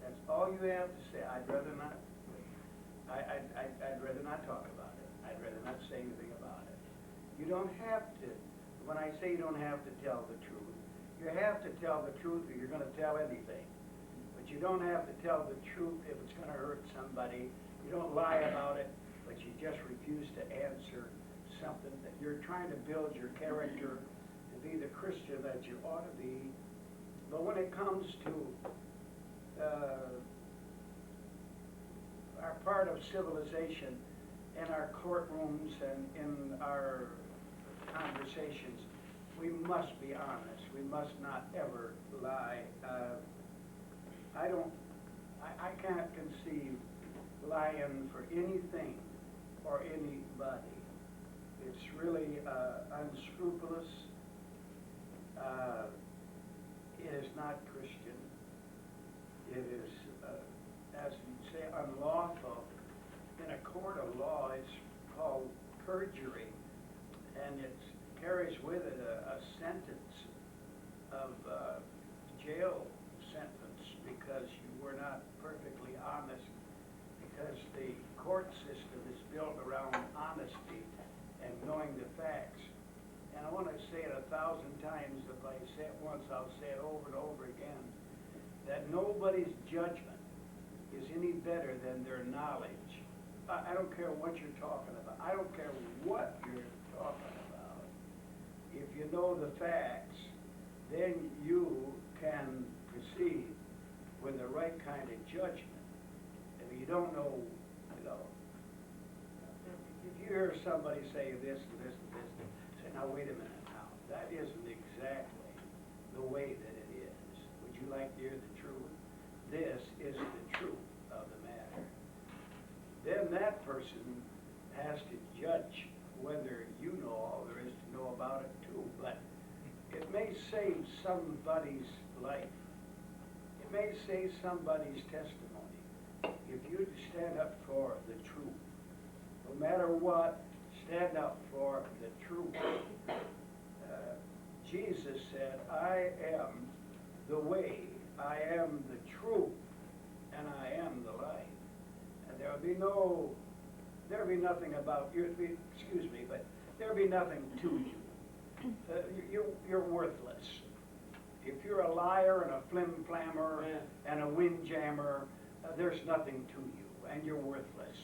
That's all you have to say. I'd rather not. I'd rather not talk about it. I'd rather not say anything about it. You don't have to. When I say you don't have to tell the truth, you have to tell the truth or you're going to tell anything. But you don't have to tell the truth if it's going to hurt somebody. You don't lie about it, but you just refuse to answer something that you're trying to build your character to be the Christian that you ought to be. But when it comes to our part of civilization in our courtrooms and in our conversations, we must be honest. We must not ever lie. I can't conceive lying for anything or anybody. It's really unscrupulous. It is not Christian. It is, as you say, unlawful. In a court of law, it's called perjury, and it carries with it a sentence of jail sentence because you were not perfectly honest, because the court system is built around honesty and knowing the facts. And I want to say it 1,000 times. If I say it once, I'll say it over and over again, that nobody's judgment is any better than their knowledge. I don't care what you're talking about. I don't care what you're talking about. If you know the facts, then you can proceed with the right kind of judgment. If you don't know, if you hear somebody say this and this and this, say, now wait a minute now, that isn't exactly the way that it is. Would you like to hear the truth? This is the truth of the matter. Then that person has to judge whether you know all there is to know about it too. But it may save somebody's life. It may save somebody's testimony if you stand up for the truth. No matter what, stand up for the truth. Jesus said, I am the way, I am the truth, and I am the light. And there'll be nothing about you, excuse me, but there'll be nothing to you. You're worthless. If you're a liar and a flim-flammer and a windjammer, there's nothing to you, and you're worthless.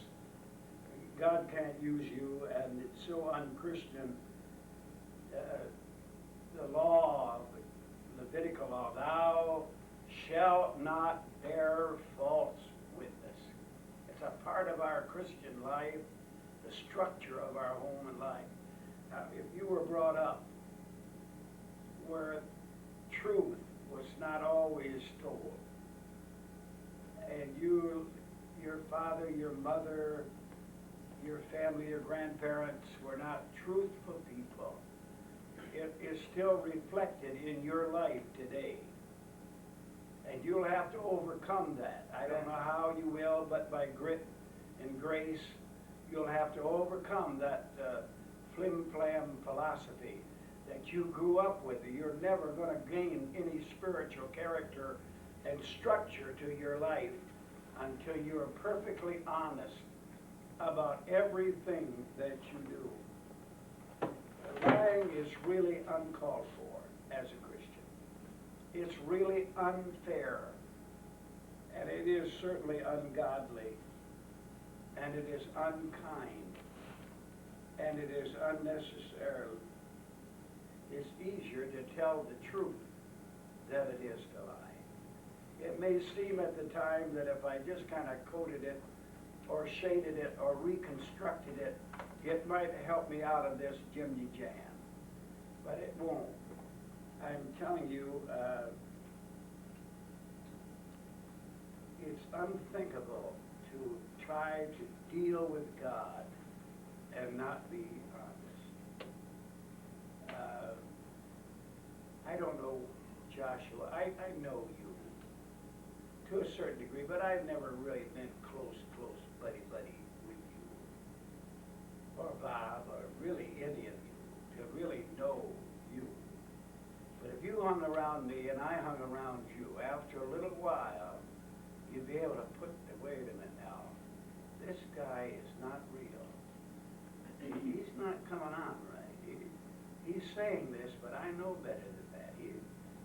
God can't use you, and it's so unchristian. The law, the Levitical law, thou shalt not bear false witness. It's a part of our Christian life, the structure of our home and life. Now, if you were brought up where truth was not always told, and your father, your mother, your family, your grandparents were not truthful people, it is still reflected in your life today. And you'll have to overcome that. I don't know how you will, but by grit and grace, you'll have to overcome that flim-flam philosophy that you grew up with. You're never going to gain any spiritual character and structure to your life until you're perfectly honest about everything that you do. Lying is really uncalled for as a Christian. It's really unfair, and it is certainly ungodly, and it is unkind, and it is unnecessary. It's easier to tell the truth than it is to lie. It may seem at the time that if I just kind of coated it, or shaded it, or reconstructed it, it might help me out of this Jimmy Jam, but it won't. I'm telling you, it's unthinkable to try to deal with God and not be honest. I don't know, Joshua, I know you to a certain degree, but I've never really been close buddy with you, or Bob, or really any of you, to really know you. But if you hung around me and I hung around you, after a little while, you'd be able to put, wait a minute now, this guy is not real. He's not coming on right. He's saying this, but I know better than that.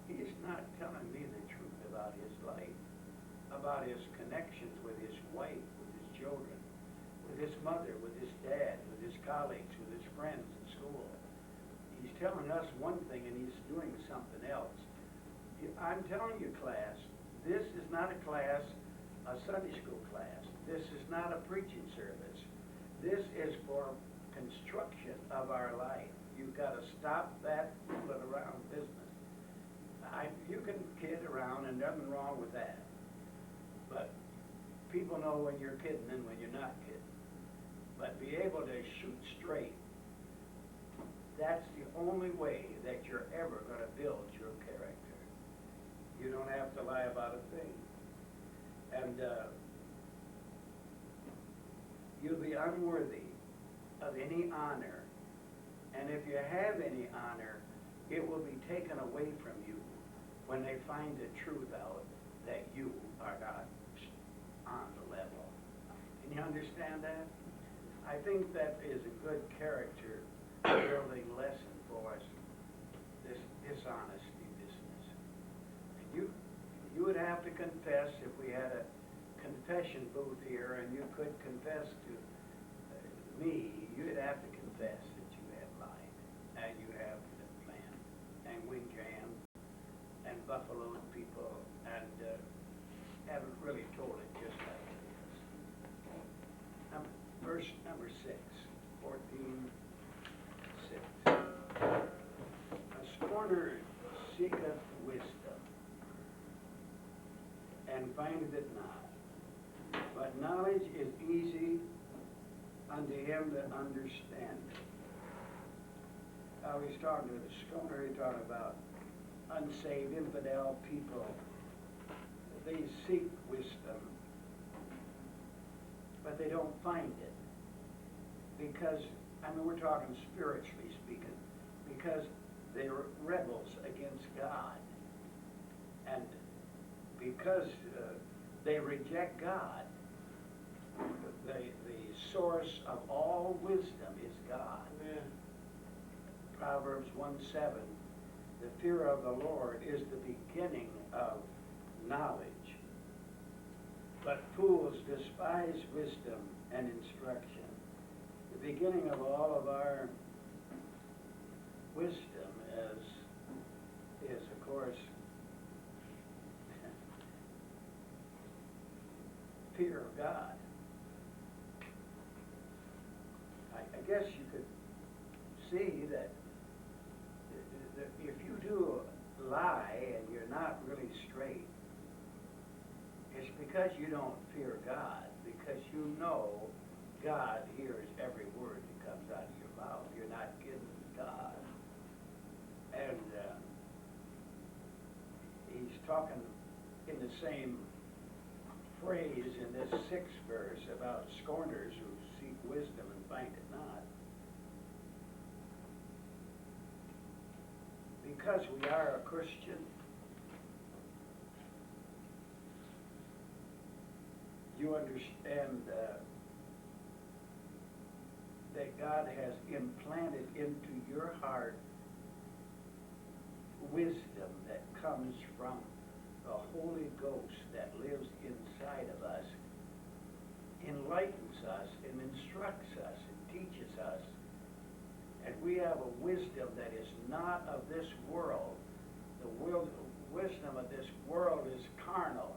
He's not telling me the truth about his life, about his connections with his wife, with his children, with his mother, with his dad, with his colleagues, with his friends at school. He's telling us one thing and he's doing something else. I'm telling you, class, this is not a class, a Sunday school class. This is not a preaching service. This is for construction of our life. You've got to stop that fooling around business. You can kid around and nothing wrong with that. But people know when you're kidding and when you're not kidding. But be able to shoot straight, that's the only way that you're ever going to build your character. You don't have to lie about a thing. And you'll be unworthy of any honor. And if you have any honor, it will be taken away from you when they find the truth out that you are not on the level. Can you understand that? I think that is a good character building lesson for us, this dishonesty business. And you would have to confess if we had a confession booth here and you could confess to me, you'd have to confess that you have lied, and you have planned and windjammed and buffaloed people and haven't really told it just like it is. Verse number 6, 14:6. A scorner seeketh wisdom, and findeth it not. But knowledge is easy unto him that understandeth. He's talking to the scorner, he's talking about unsaved, infidel people. They seek wisdom, but they don't find it. Because, we're talking spiritually speaking, because they're rebels against God. And because they reject God, the source of all wisdom is God. Amen. Proverbs 1:7, the fear of the Lord is the beginning of knowledge. But fools despise wisdom and instruction. The beginning of all of our wisdom is of course, fear of God. I guess you could see that if you do lie and you're not really straight, it's because you don't fear God, because you know God hears every word that comes out of your mouth. You're not kidding God. And he's talking in the same phrase in this 6th verse about scorners who seek wisdom and find it not. Because we are a Christian, you understand God has implanted into your heart wisdom that comes from the Holy Ghost that lives inside of us, enlightens us and instructs us and teaches us. And we have a wisdom that is not of this world. The wisdom of this world is carnal,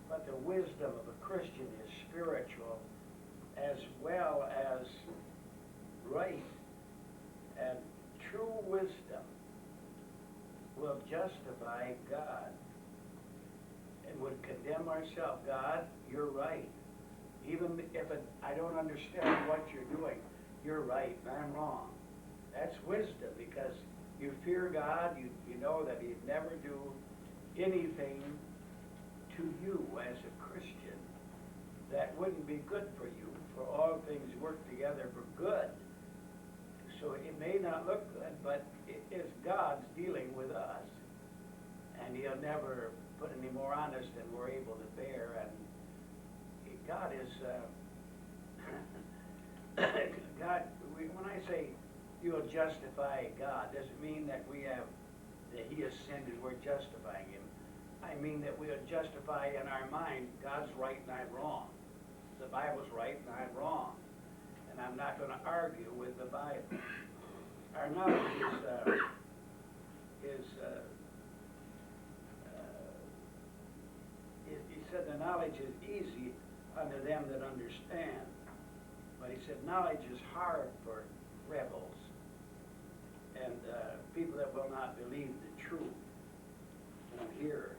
but the wisdom of a Christian is spiritual as well as right. And true wisdom will justify God and would condemn ourselves. God, you're right. Even if I don't understand what you're doing, you're right and I'm wrong. That's wisdom, because you fear God, you know that He'd never do anything to you as a Christian that wouldn't be good for you, for all things work together for good. So it may not look good, but it is God's dealing with us. And He'll never put any more on us than we're able to bear. And God is, God, when I say you'll justify God, doesn't mean that that He has sinned and we're justifying Him. I mean that we'll justify in our mind, God's right and I'm wrong. The Bible's right and I'm wrong. And I'm not going to argue with the Bible. Our knowledge he said the knowledge is easy unto them that understand. But he said knowledge is hard for rebels and people that will not believe the truth and hear.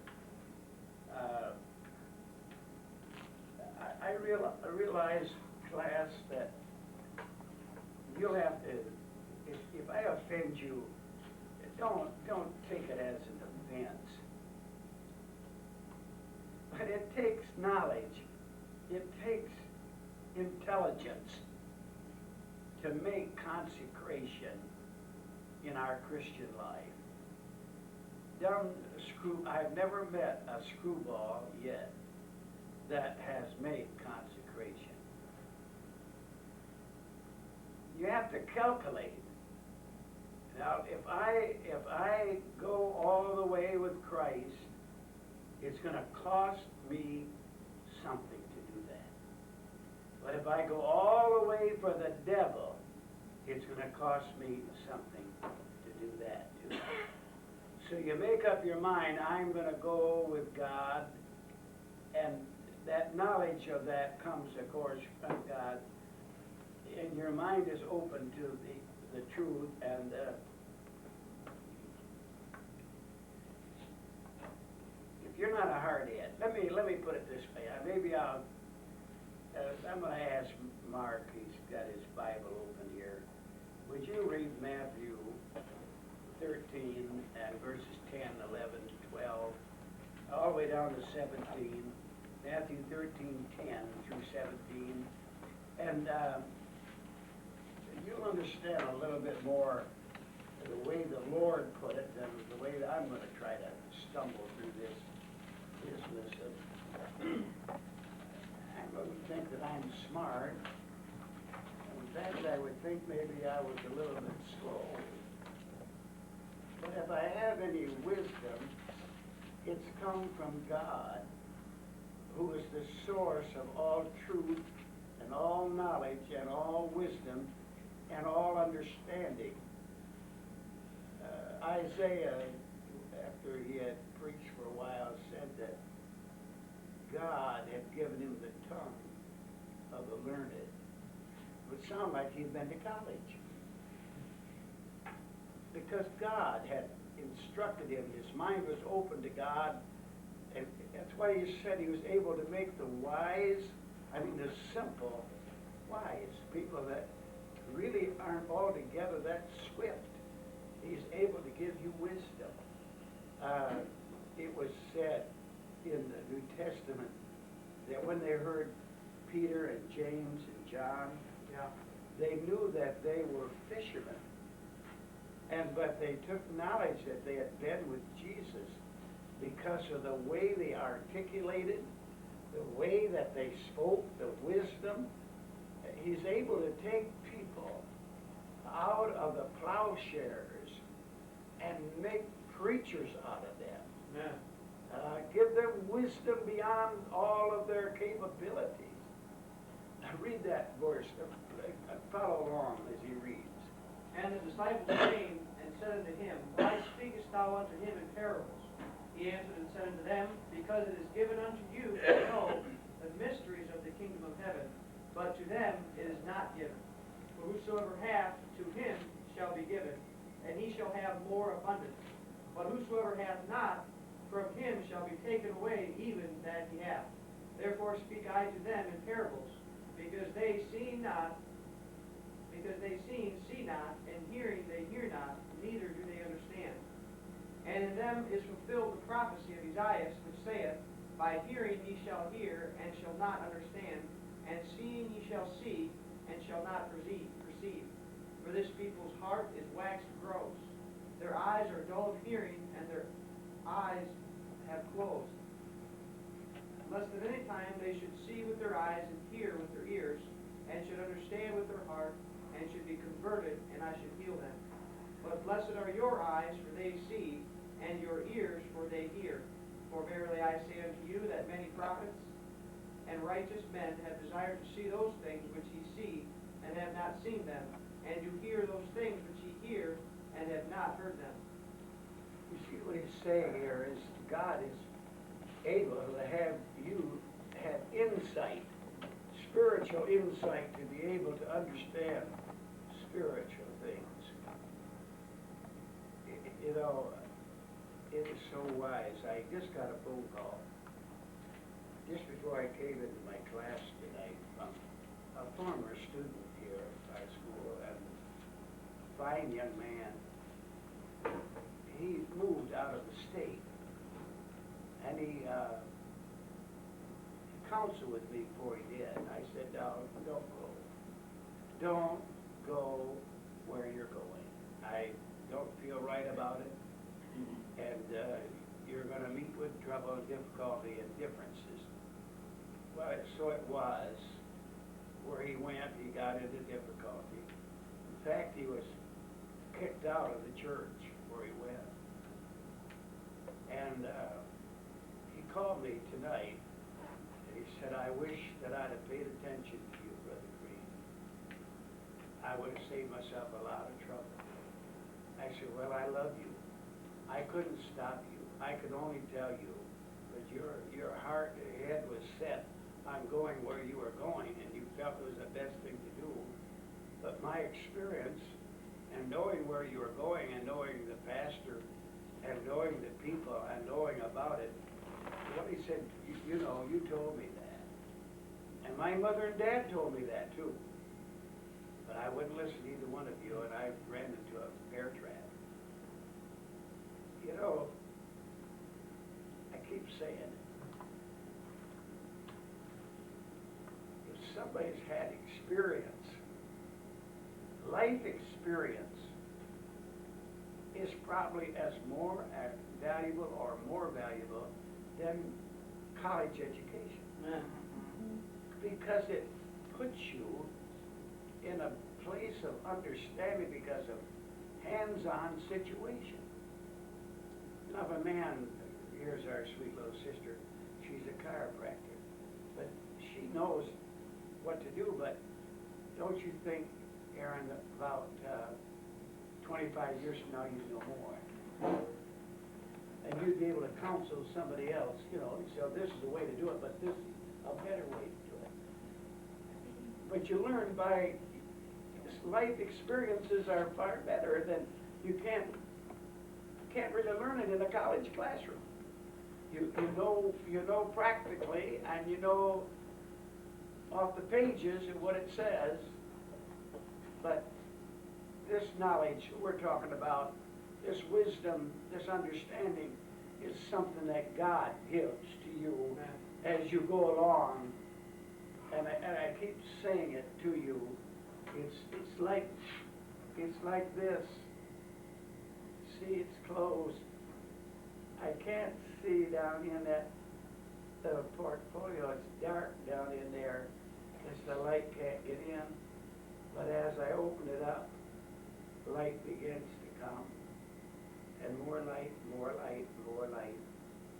I realize, class, that you'll have to, if I offend you, don't take it as an offense. But it takes knowledge, it takes intelligence to make consecration in our Christian life. I've never met a screwball yet that has made consecration. You have to calculate. Now, if I go all the way with Christ, it's going to cost me something to do that. But if I go all the way for the devil, it's going to cost me something to do that too. So you make up your mind, I'm going to go with God, and that knowledge of that comes, of course, from God, and your mind is open to the truth, and if you're not a hardhead, let me put it this way. Maybe I'm going to ask Mark, he's got his Bible open here. Would you read Matthew 13 and verses 10, 11, 12, all the way down to 17. Matthew 13, 10 through 17. And you'll understand a little bit more the way the Lord put it than the way that I'm going to try to stumble through this business of I'm going to think that I'm smart. In fact, I would think maybe I was a little bit slow. But if I have any wisdom, it's come from God, who is the source of all truth and all knowledge and all wisdom and all understanding. Isaiah, after he had preached for a while, said that God had given him the tongue of the learned. It would sound like he'd been to college. Because God had instructed him, his mind was open to God, and that's why he said he was able to make the the simple wise, people that really aren't altogether that swift. He's able to give you wisdom. It was said in the New Testament that when they heard Peter and James and John, they knew that they were fishermen. But they took knowledge that they had been with Jesus because of the way they articulated, the way that they spoke, the wisdom. He's able to take people out of the plowshares and make preachers out of them. Give them wisdom beyond all of their capabilities. Read that verse. Follow along as he reads. And the disciples came and said unto him, Why speakest thou unto him in parables? He answered and said unto them, Because it is given unto you to know the mysteries of the kingdom of heaven, but to them it is not given. For whosoever hath, to him shall be given, and he shall have more abundance. But whosoever hath not, from him shall be taken away even that he hath. Therefore speak I to them in parables, because they see not, see not, and hearing they hear not, neither do they understand. And in them is fulfilled the prophecy of Isaiah, which saith, By hearing ye shall hear, and shall not understand, and seeing ye shall see, and shall not perceive. For this people's heart is waxed gross. Their eyes are dull of hearing, and their eyes have closed. Lest at any time they should see with their eyes, and hear with their ears, and should understand with their heart, and should be converted, and I should heal them. But blessed are your eyes, for they see, and your ears, for they hear. For verily I say unto you, that many prophets and righteous men have desired to see those things which ye see, and have not seen them, and to hear those things which ye hear, and have not heard them. You see what he's saying here is God is able to have you have insight, spiritual insight, to be able to understand spiritual things. You know, it is so wise. I just got a phone call just before I came into my class tonight from a former student here at our school, and a fine young man. He moved out of the state, and he counseled with me before he did. I said, "No, don't go. Don't go where you're going. I don't feel right about it, and you're going to meet with trouble and difficulty and differences." Well, so it was. Where he went, he got into difficulty. In fact, he was kicked out of the church where he went. And he called me tonight, and he said, "I wish that I'd have paid attention to you, Brother Green. I would have saved myself a lot of trouble." I said, "Well, I love you. I couldn't stop you. I could only tell you that your heart, your head was set on going where you were going, and you felt it was the best thing to do. But my experience, and knowing where you were going, and knowing the pastor, and knowing the people, and knowing about it," well, he said, you know, you told me that. And my mother and dad told me that too. But I wouldn't listen to either one of you, and I ran into a bear trap. You know, I keep saying it. If somebody's had experience, life experience is probably as more valuable or more valuable than college education. Because it puts you in a place of understanding because of hands-on situation. Now, if a man, here's our sweet little sister, she's a chiropractor, but she knows what to do, but don't you think, Aaron, about 25 years from now you'd know more? And you'd be able to counsel somebody else, you know, and say, "Oh, this is the way to do it, but this is a better way to do it." But you learn by life experiences are far better than you can't really learn it in a college classroom. You know practically, and you know off the pages of what it says, but this knowledge we're talking about, this wisdom, this understanding, is something that God gives to you as you go along. And I keep saying it to you. It's like this. See, it's closed. I can't see down in that portfolio. It's dark down in there. The light can't get in. But as I open it up, light begins to come, and more light, more light, more light,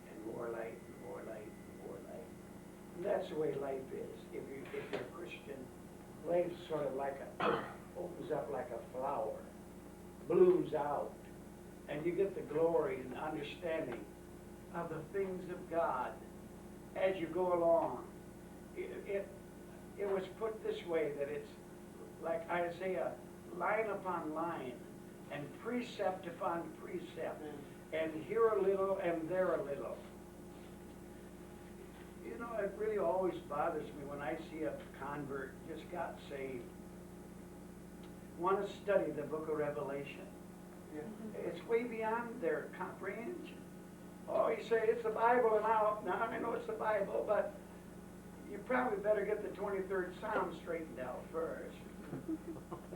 and more light, more light, more light. And that's the way life is. If you're a Christian, life's sort of like opens up like a flower, blooms out, and you get the glory and understanding of the things of God as you go along. It was put this way, that it's like Isaiah, line upon line, and precept upon precept, and here a little and there a little. You know, it really always bothers me when I see a convert just got saved, want to study the book of Revelation. It's way beyond their comprehension. Oh, you say it's the Bible, and now I know it's the Bible, but you probably better get the 23rd Psalm straightened out first.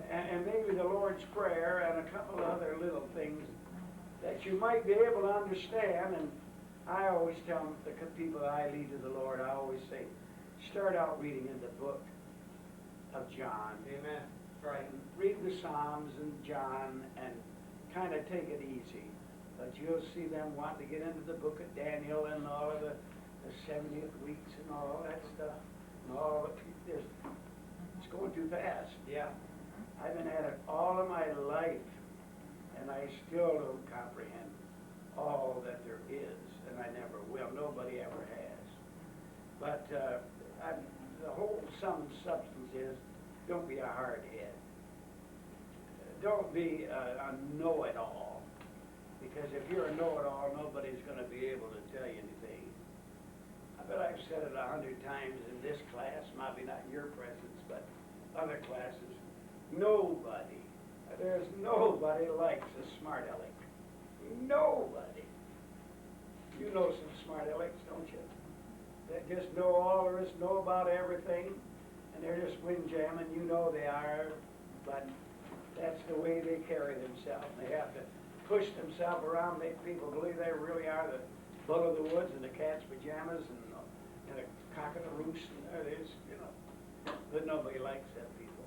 And maybe the Lord's Prayer and a couple of other little things that you might be able to understand. And I always tell the people I lead to the Lord, I always say, start out reading in the book of John. Amen. Right. And read the Psalms and John and kind of take it easy. But you'll see them wanting to get into the book of Daniel and all of the 70th weeks and all that stuff. And all of it. It's going too fast. Yeah. I've been at it all of my life, and I still don't comprehend all that there is, and I never will. Nobody ever has. But the whole sum and substance is, don't be a hard head. Don't be a know-it-all. Because if you're a know-it-all, nobody's going to be able to tell you anything. I bet I've said it 100 times in this class, maybe not in your presence, but other classes. Nobody, there's nobody likes a smart aleck. Nobody. You know some smart alecks, don't you? That just know all there is to know about everything, and they're just windjamming. You know they are, but that's the way they carry themselves. They have to push themselves around, make people believe they really are the bull of the woods and the cat's pajamas and a cock of the roost. And there it is, you know. But nobody likes them people.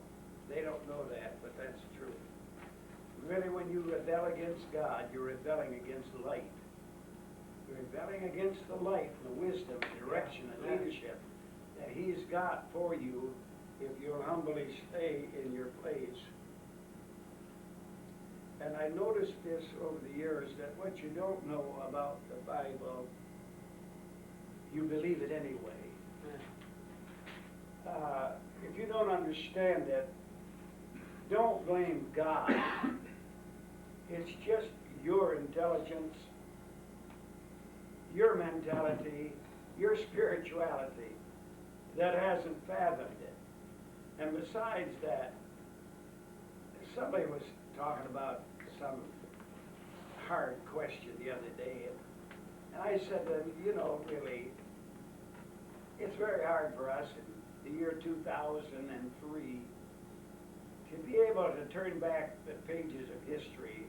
They don't know that, but that's true. Really, when you rebel against God, you're rebelling against light. You're rebelling against the light, the wisdom, direction, and leadership that He's got for you if you'll humbly stay in your place. And I noticed this over the years, that what you don't know about the Bible, you believe it anyway. If you don't understand it, don't blame God. It's just your intelligence, your mentality, your spirituality that hasn't fathomed it. And besides that, somebody was talking about some hard question the other day, and I said to them, you know, really, it's very hard for us in the year 2003 to be able to turn back the pages of history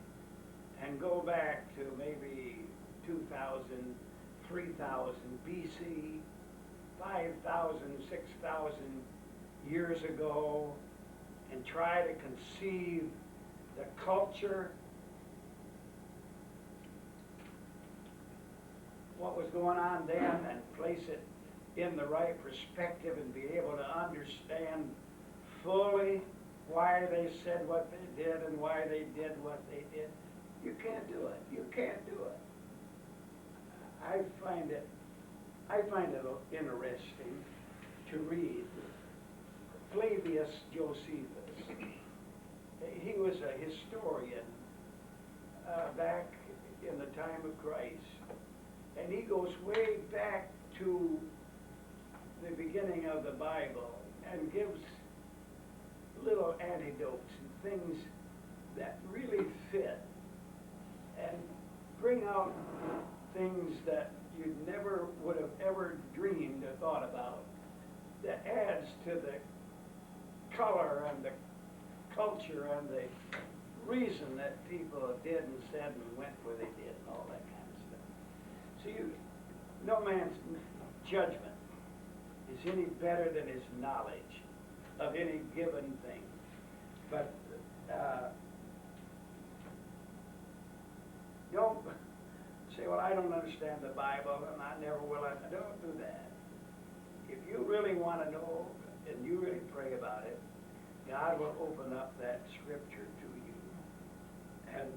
and go back to maybe 2000, 3000 BC, 5,000, 6,000 years ago, and try to conceive the culture, what was going on then, and place it in the right perspective and be able to understand fully why they said what they did and why they did what they did. You can't do it. You can't do it. I find it interesting to read Flavius Josephus. He was a historian back in the time of Christ, and he goes way back to the beginning of the Bible and gives little anecdotes and things that really fit and bring out things that you never would have ever dreamed or thought about, that adds to the color and the culture and the reason that people did and said and went where they did and all that kind of stuff. So no man's judgment is any better than his knowledge of any given thing. But Don't say, well, I don't understand the Bible, and I never will. Don't do that. If you really want to know, and you really pray about it, God will open up that scripture to you. And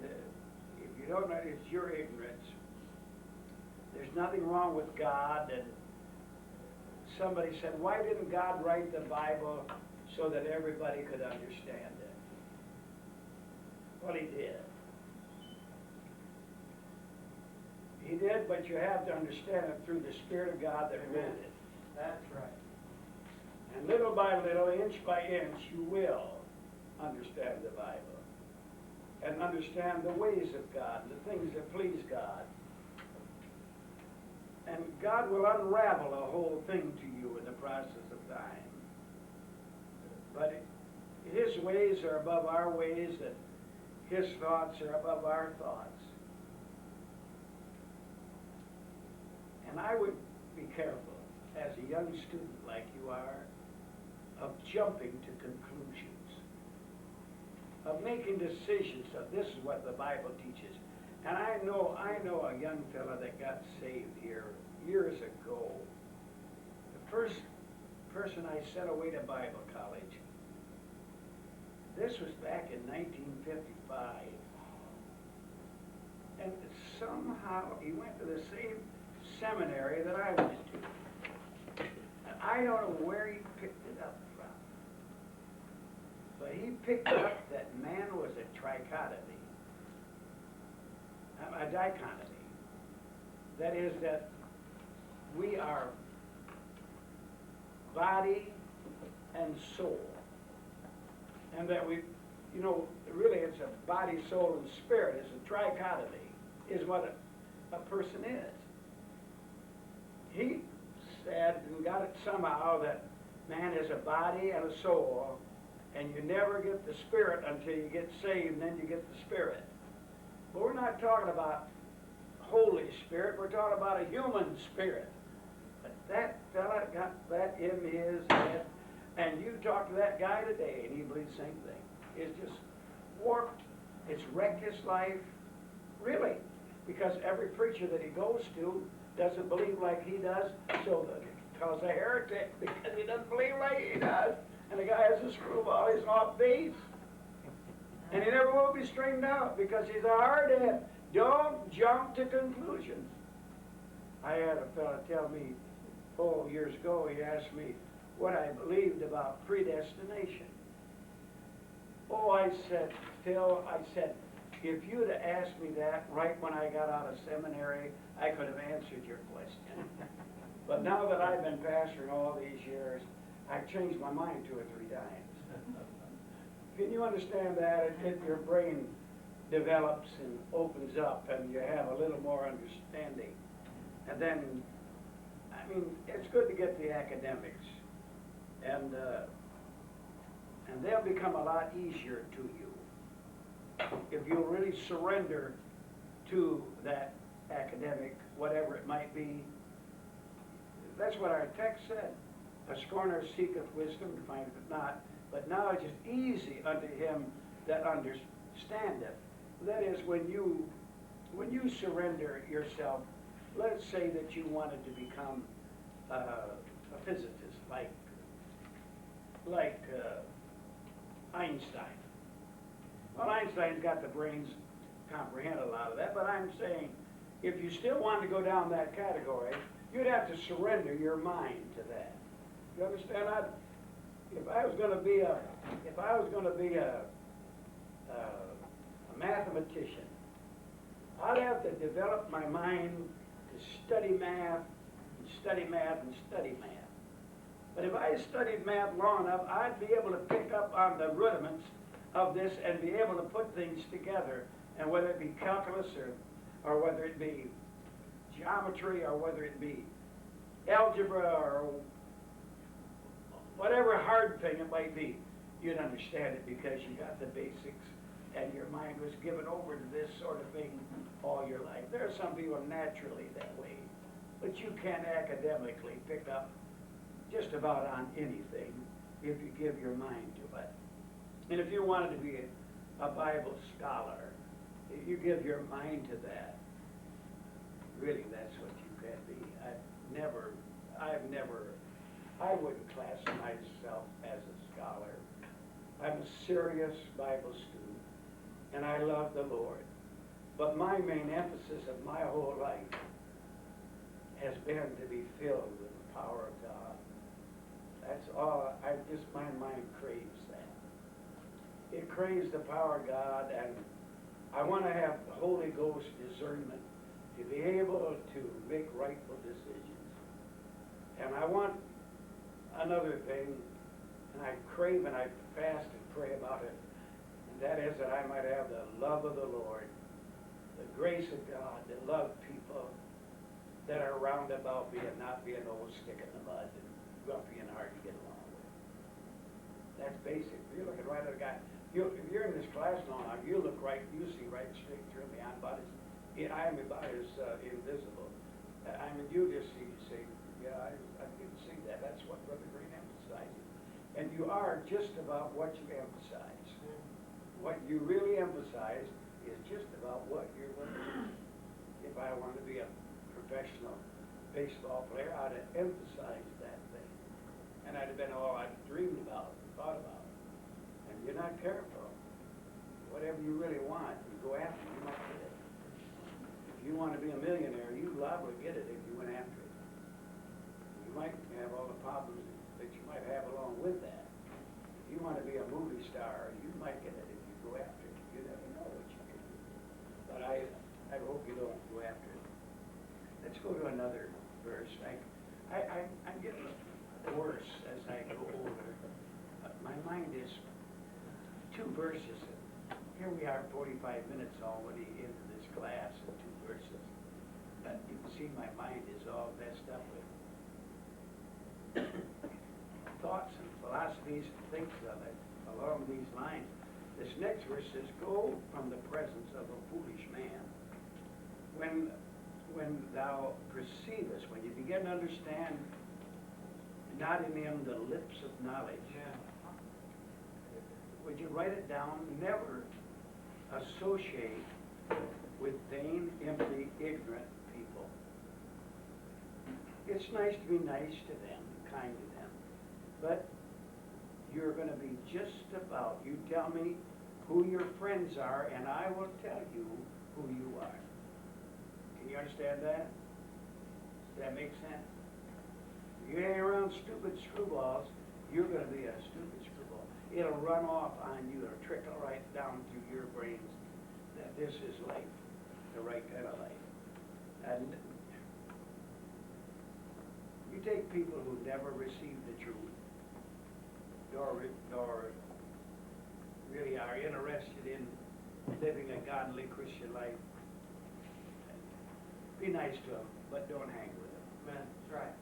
if you don't know, it's your ignorance. There's nothing wrong with God. And somebody said, why didn't God write the Bible so that everybody could understand it? Well, he did. He did, but you have to understand it through the Spirit of God that wrote it. That's right. And little by little, inch by inch, you will understand the Bible and understand the ways of God, the things that please God. And God will unravel the whole thing to you in the process of time. But His ways are above our ways, and His thoughts are above our thoughts. And I would be careful, as a young student like you are, of jumping to conclusions, of making decisions of this is what the Bible teaches. And I know a young fella that got saved here years ago. The first person I sent away to Bible college, this was back in 1955. And somehow he went to the same seminary that I went to. And I don't know where he picked it up from. But he picked up that man was a trichotomy. A dichotomy. That is that we are body and soul. And that we, really it's a body, soul, and spirit. It's a trichotomy, is what a person is. He said, and got it somehow, that man is a body and a soul, and you never get the spirit until you get saved, and then you get the spirit. But we're not talking about Holy Spirit, we're talking about a human spirit. But that fella got that in his head, and you talk to that guy today, and he believes the same thing. It's just warped, it's wrecked his life, really, because every preacher that he goes to doesn't believe like he does, so he calls a heretic because he doesn't believe like he does. And the guy has a screwball, he's off base. And he never will be straightened out because he's a hardhead. Don't jump to conclusions. I had a fellow tell me, years ago, he asked me what I believed about predestination. I said, Phil, if you'd have asked me that right when I got out of seminary, I could have answered your question. But now that I've been pastoring all these years, I've changed my mind 2 or 3 times. Can you understand that? Your brain develops and opens up and you have a little more understanding. And then, it's good to get the academics. And they'll become a lot easier to you if you'll really surrender to that academic, whatever it might be. That's what our text said. A scorner seeketh wisdom, findeth it not, but knowledge is easy unto him that understandeth. That is, when you surrender yourself, let's say that you wanted to become a physicist, like Einstein. Well, Einstein's got the brains to comprehend a lot of that, but I'm saying if you still wanted to go down that category, you'd have to surrender your mind to that. You understand? If I was going to be a mathematician, I'd have to develop my mind to study math, and study math, and study math. But if I studied math long enough, I'd be able to pick up on the rudiments of this and be able to put things together. And whether it be calculus or whether it be geometry or whether it be algebra or whatever hard thing it might be, you'd understand it because you got the basics and your mind was given over to this sort of thing all your life. There are some people naturally that way, but you can academically pick up just about on anything if you give your mind to it. And if you wanted to be a Bible scholar, you give your mind to that, really, that's what you can be. I wouldn't class myself as a scholar. I'm a serious Bible student, and I love the Lord. But my main emphasis of my whole life has been to be filled with the power of God. That's all, my mind craves that. It craves the power of God, and I want to have the Holy Ghost discernment to be able to make rightful decisions. And I want another thing, and I crave and I fast and pray about it, and that is that I might have the love of the Lord, the grace of God, to love people that are round about me and not be an old stick in the mud and grumpy and hard to get along with. That's basic. You're looking right at a guy. If you're in this class now, you look right, you see right straight through me. I'm about as invisible. I mean, you just see, you say, yeah, I didn't see that. That's what Brother Green emphasizes. And you are just about what you emphasize. What you really emphasize is just about what you're looking at. If I wanted to be a professional baseball player, I'd have emphasized that thing. And I'd have been all I'd dreamed about and thought about. And you're not careful. Whatever you really want, you go after it, you might get it. If you want to be a millionaire, you liable to get it if you went after it. You might have all the problems that you might have along with that. If you want to be a movie star, you might get it if you go after it. You never know what you can do. But I hope you don't go after it. Let's go to another verse. I'm getting worse as I go older. My mind is 2 verses. Here we are, 45 minutes already into this class, and 2 verses. But you can see my mind is all messed up with thoughts and philosophies and things of it along these lines. This next verse says, "Go from the presence of a foolish man. When thou perceivest," when you begin to understand, not in him the lips of knowledge. Would you write it down? Never associate with vain, empty, ignorant people. It's nice to be nice to them, kind to them, but you're going to be just about, you tell me who your friends are, and I will tell you who you are. Can you understand that? Does that make sense? If you hang around stupid screwballs, you're going to be a stupid screwball. It'll run off on you. It'll trickle right down through your brains that this is life, the right kind of life. And you take people who never received the truth, nor really are interested in living a godly Christian life. Be nice to them, but don't hang with them. That's right.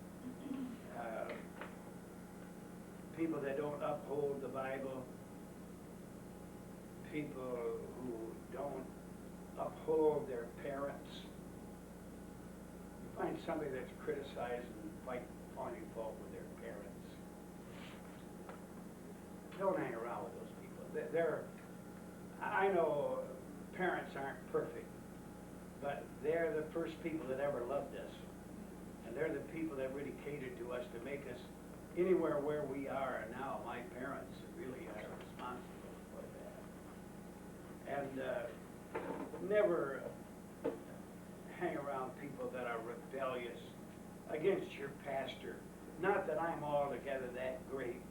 People that don't uphold the Bible, people who don't uphold their parents. You find somebody that's criticizing and finding fault with their parents. Don't hang around with those people. I know parents aren't perfect, but they're the first people that ever loved us. And they're the people that really catered to us to make us anywhere where we are now. My parents really are responsible for that. And never hang around people that are rebellious against your pastor. Not that I'm altogether that great,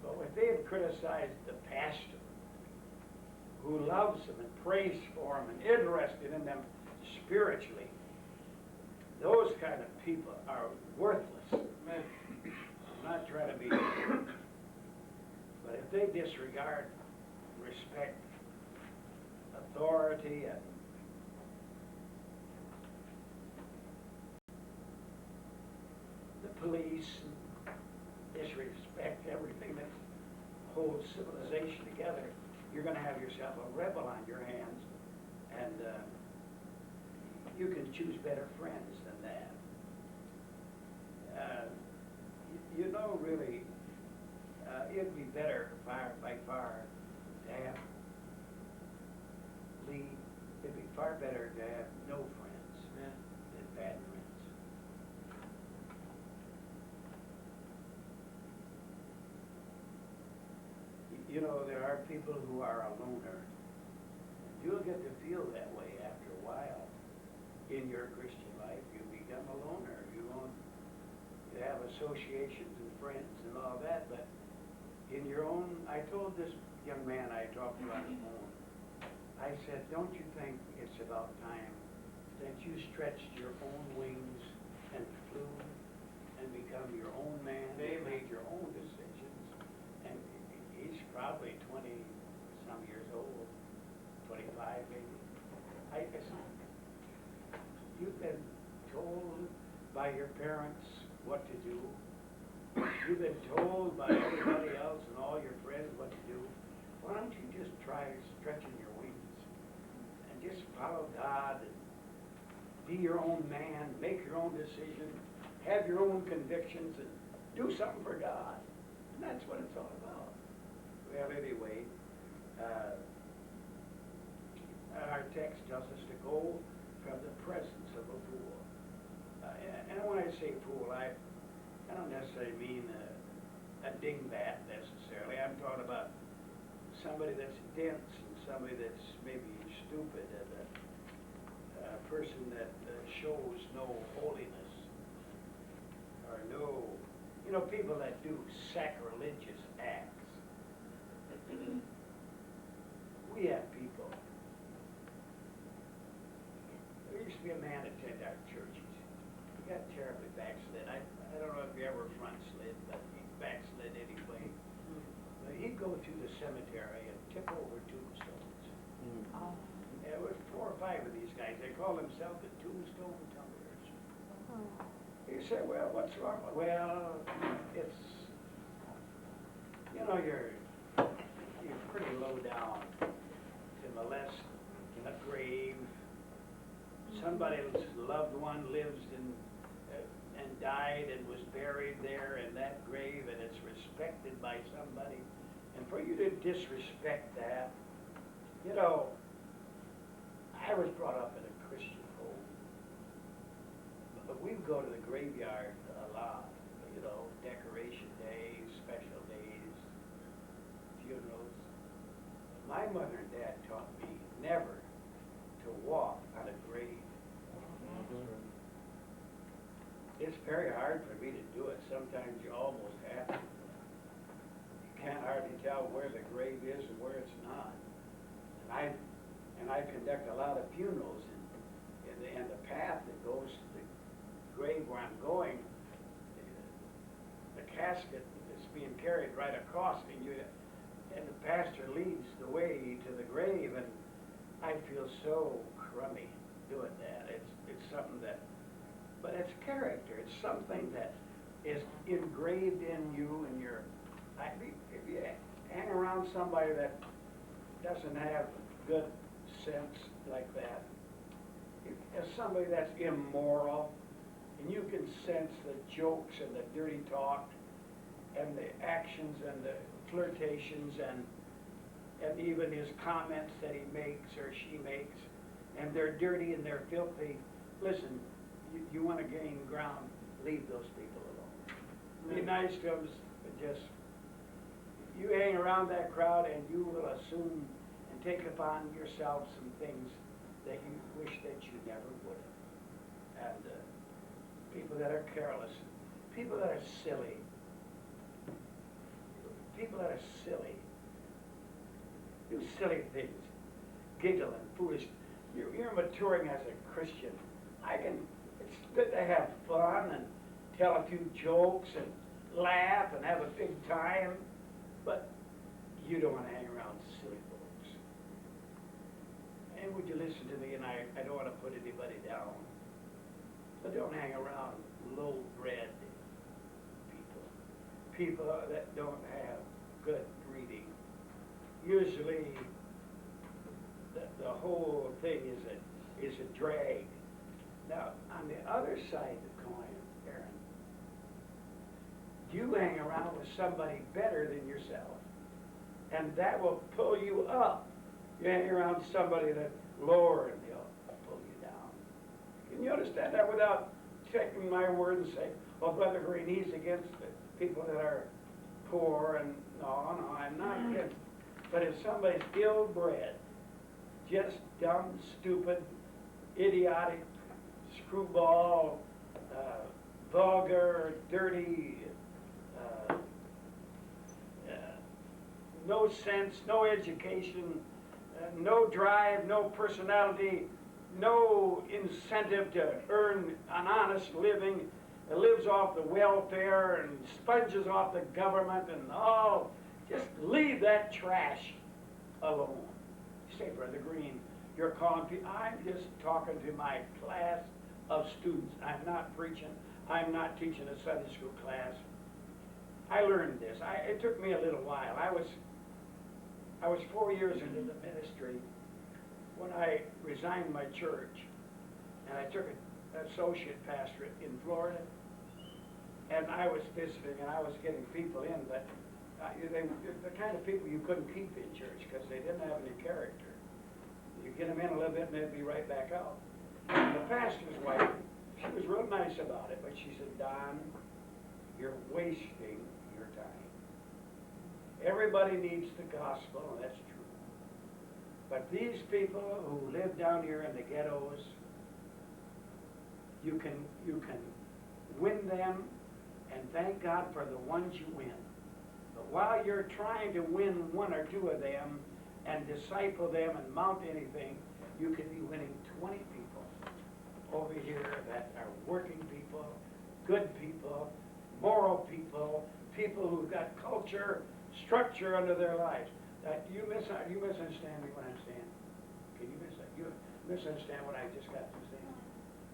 but if they have criticized the pastor who loves them and prays for them and interested in them spiritually, those kind of people are worthless. Amen. I'm not trying to be, but if they disregard, respect, authority, and the police, and disrespect everything that holds civilization together, you're going to have yourself a rebel on your hands, and you can choose better friends than that. You know, really, it'd be better by far to have lead. It'd be far better to have no friends than bad friends. You know, there are people who are a loner. You'll get to feel that way after a while in your Christian life. You become a loner. You have associations and friends and all that, but in your own, I told this young man I talked to on the phone, I said, don't you think it's about time that you stretched your own wings and flew and become your own man and made your own decisions? And he's probably 20-some years old, 25 maybe. I guess you've been told by your parents what to do. You've been told by everybody else and all your friends what to do. Why don't you just try stretching your wings and just follow God and be your own man, make your own decision, have your own convictions, and do something for God. And that's what it's all about. Well, anyway, our text tells us to go from the presence of a fool. And when I say fool, I don't necessarily mean a dingbat necessarily. I'm talking about somebody that's dense and somebody that's maybe stupid and a person that shows no holiness or no, people that do sacrilegious acts. We have people. There used to be a man attend our churches. He got terribly backslid. I don't know if he ever front slid, but he backslid anyway. But he'd go to the cemetery and tip over tombstones. There were 4 or 5 of these guys. They call themselves the tombstone tumblers. You say, well, what's wrong? Well, it's, you're pretty low down to molest a grave. Somebody's loved one lives and died and was buried there in that grave, and it's respected by somebody. And for you to disrespect that, I was brought up in a Christian home, but we would go to the graveyard a lot, decoration days, special days, funerals. My mother and dad taught me never to walk on a grave. It's very hard for me to do it. Sometimes you almost have to. You can't hardly tell where the grave is and where it's not. And I conduct a lot of funerals, and the path that goes to the grave where I'm going, the casket is being carried right across me, and the pastor leads the way to the grave, and I feel so crummy doing that. It's something that, but it's character. It's something that is engraved in you, and if you hang around somebody that doesn't have good sense like that, if somebody that's immoral, and you can sense the jokes and the dirty talk and the actions and the flirtations and even his comments that he makes or she makes, and they're dirty and they're filthy. Listen, you want to gain ground, leave those people alone. Be nice to them, but just, you hang around that crowd and you will assume and take upon yourself some things that you wish that you never would have. And people that are careless, people that are silly, do silly things, giggle and foolish. You're maturing as a Christian. It's good to have fun and tell a few jokes and laugh and have a big time, but you don't want to hang around silly folks. And would you listen to me? And I don't want to put anybody down, but don't hang around low-bred people that don't have good breeding. Usually, the whole thing is a drag. Now, on the other side of the coin, Aaron, you hang around with somebody better than yourself, and that will pull you up. You hang around somebody that's lower in Can you understand that without taking my word and saying, well, Brother Green, he's against the people that are poor and, no, I'm not against. But if somebody's ill-bred, just dumb, stupid, idiotic, screwball, vulgar, dirty, no sense, no education, no drive, no personality, no incentive to earn an honest living, lives off the welfare and sponges off the government and all, just leave that trash alone. You say, Brother Green, you're calling people. I'm just talking to my class of students. I'm not preaching. I'm not teaching a Sunday school class. I learned this. It took me a little while. I was 4 years into the ministry when I resigned my church, and I took an associate pastorate in Florida, and I was visiting, and I was getting people in, but they're the kind of people you couldn't keep in church because they didn't have any character. You get them in a little bit, and they'd be right back out. And the pastor's wife, she was real nice about it, but she said, Don, you're wasting your time. Everybody needs the gospel, and that's true. But these people who live down here in the ghettos, you can win them, and thank God for the ones you win. But while you're trying to win one or two of them and disciple them and mount anything, you could be winning 20 people over here that are working people, good people, moral people, people who've got culture, structure under their lives. That you misunderstand me when I'm saying. Can you misunderstand what I just got to say?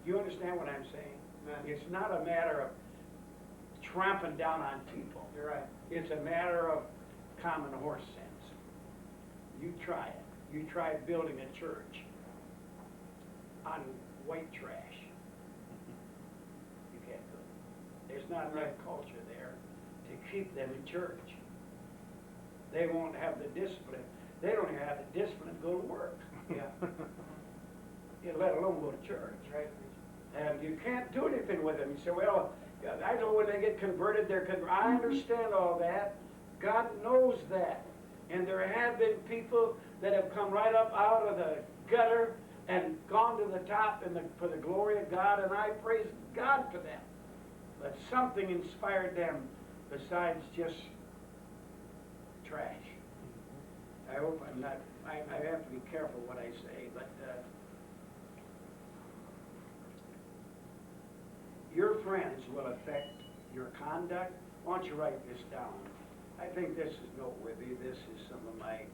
Do you understand what I'm saying? It's not a matter of tramping down on people. You're right. It's a matter of common horse sense. You try it. You try building a church on white trash. You can't do it. There's not enough culture there to keep them in church. They won't have the discipline. They don't even have the discipline to go to work. Yeah. Let alone go to church. Right. And you can't do anything with them. You say, well, I know when they get converted, I understand all that. God knows that. And there have been people that have come right up out of the gutter and gone to the top for the glory of God, and I praise God for them. But something inspired them besides just trash. I hope I'm not, I have to be careful what I say, but your friends will affect your conduct. Why don't you write this down? I think this is noteworthy. This is some of my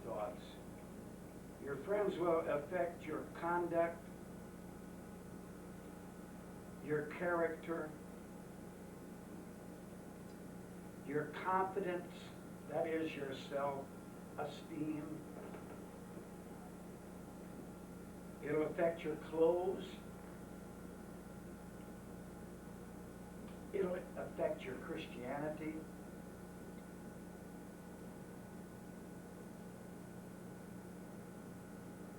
thoughts. Your friends will affect your conduct, your character, your confidence, that is your self-esteem. It'll affect your clothes. It'll affect your Christianity.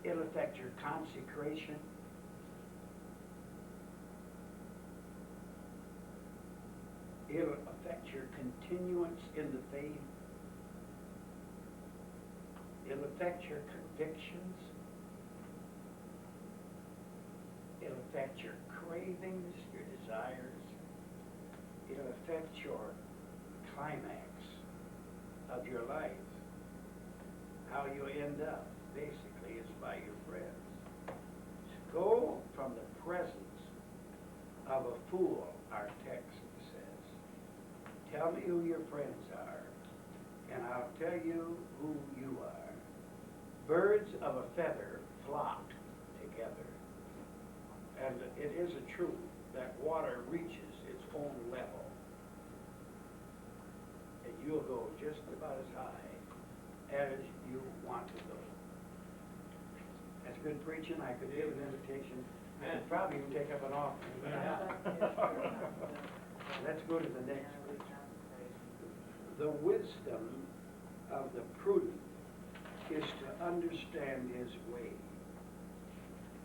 It'll affect your consecration. It'll affect your continuance in the faith. It'll affect your convictions. It'll affect your cravings, your desires. It'll affect your climax of your life. How you end up, basically, is by your friends. Go from the presence of a fool, our text says. Tell me who your friends are, and I'll tell you who you are. Birds of a feather flock together. And it is a truth that water reaches its own level. And you'll go just about as high as you want to go. That's good preaching. I could give an invitation. I could probably even take up an offering. Let's go to the next verse. The wisdom of the prudent is to understand his way.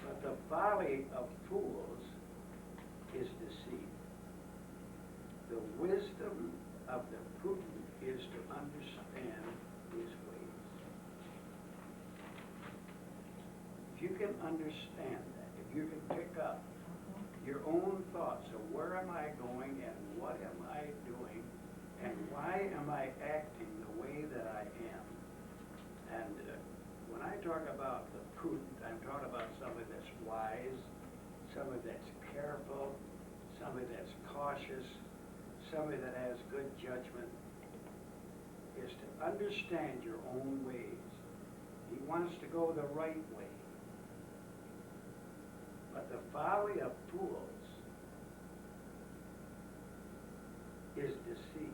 But the folly of fools is deceit. The wisdom of the prudent is to understand his ways. If you can understand that, if you can pick up your own thoughts of where am I going and what am I doing and why am I acting the way that I am. And when I talk about the prudent, I'm talking about somebody that's wise, somebody that's careful, somebody that's cautious, somebody that has good judgment, is to understand your own ways. He wants to go the right way. But the folly of fools is deceit.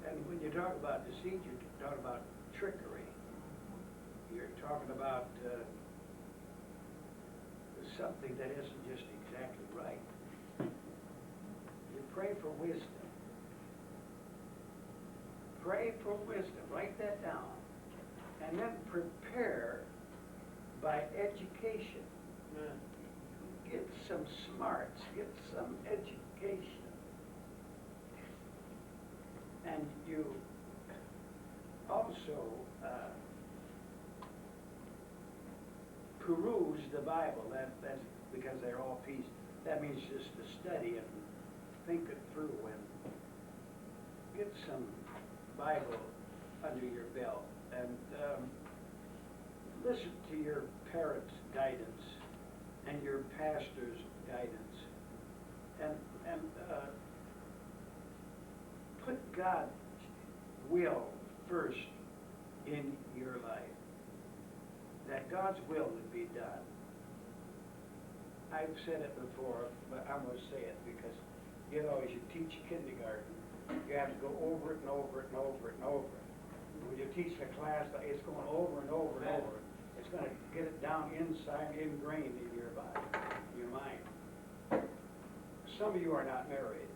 And when you talk about deceit, you're talking about trickery. You're talking about something that isn't just exactly right. You pray for wisdom. Pray for wisdom. Write that down. And then prepare by education. Get some smarts. Get some education. And you also peruse the Bible. That's because they're all pieces. That means just to study and think it through and get some Bible under your belt and listen to your parents' guidance and your pastor's guidance and put God's will first in your life. That God's will would be done. I've said it before, but I'm going to say it because, you know, as you teach kindergarten, you have to go over it and over it and over it and over it. When you teach the class, it's going over and over and over. It's going to get it down inside, ingrained in your body, in your mind. Some of you are not married.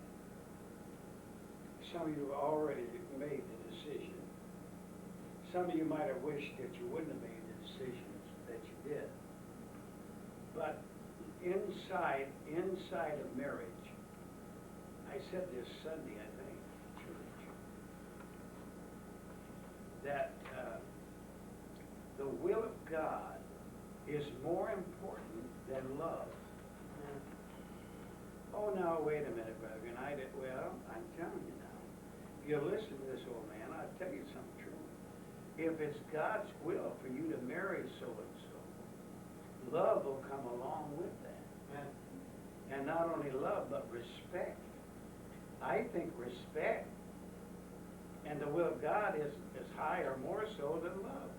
Some of you have already made the decision. Some of you might have wished that you wouldn't have made the decisions that you did. But inside of marriage, I said this Sunday, I think, in church, that the will of God is more important than love. Oh, now, wait a minute, brother. And well, I'm telling you now. If you listen to this old man, I'll tell you something true. If it's God's will for you to marry so-and-so, love will come along with that. And not only love, but respect. I think respect and the will of God is higher, more so than love.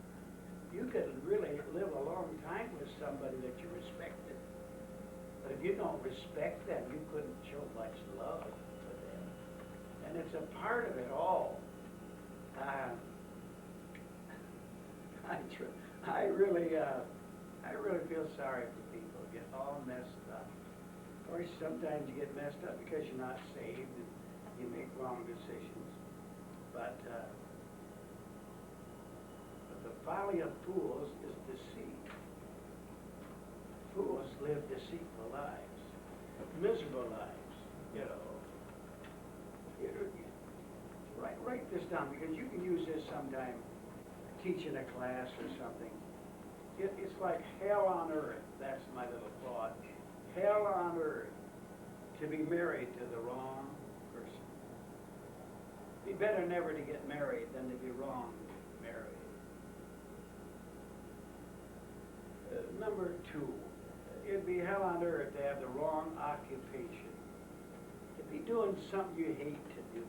You could really live a long time with somebody that you respected. But if you don't respect them, you couldn't show much love for them. And it's a part of it all. I really feel sorry for people who get all messed up. Of course, sometimes you get messed up because you're not saved and you make wrong decisions. But the folly of fools is deceit. Fools live deceitful lives, miserable lives, you know. Write this down because you can use this sometime teaching a class or something. It's like hell on earth. That's my little thought. Hell on earth to be married to the wrong person. Be better never to get married than to be wrong married. Number 2, it'd be hell on earth to have the wrong occupation. To be doing something you hate to do.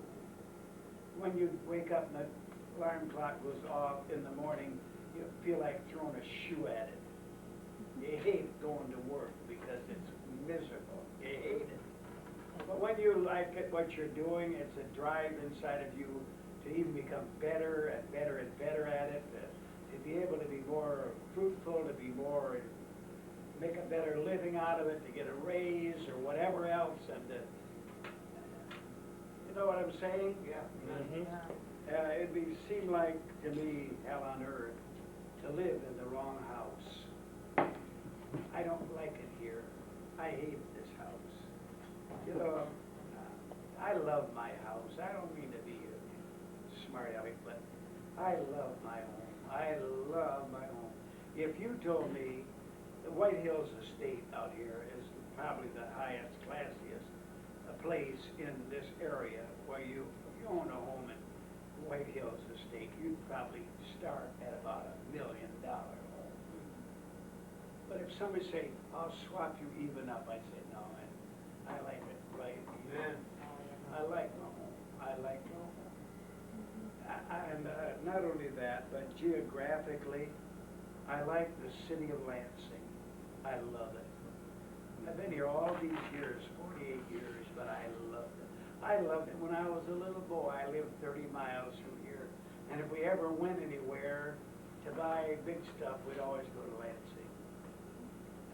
When you wake up and the alarm clock goes off in the morning, you feel like throwing a shoe at it. You hate going to work because it's miserable. You hate it. But when you like it, what you're doing, it's a drive inside of you to even become better and better and better at it, to be able to be more fruitful, to be more, make a better living out of it, to get a raise or whatever else, and you know what I'm saying? Yeah. It'd seem like to me hell on earth to live in the wrong house. I don't like it here. I hate this house. You know, I love my house. I don't mean to be a smart aleck, but I love my home. I love my home. If you told me the White Hills Estate out here is probably the highest, classiest place in this area where if you own a home in White Hills Estate, you'd probably start at about $1 million home. But if somebody say, I'll swap you even up, I'd say, no, man, I like it right here. I like my home. I like my home. And not only that, but geographically, I like the city of Lansing. I love it. I've been here all these years, 48 years, but I loved it. I loved it when I was a little boy. I lived 30 miles from here. And if we ever went anywhere to buy big stuff, we'd always go to Lansing.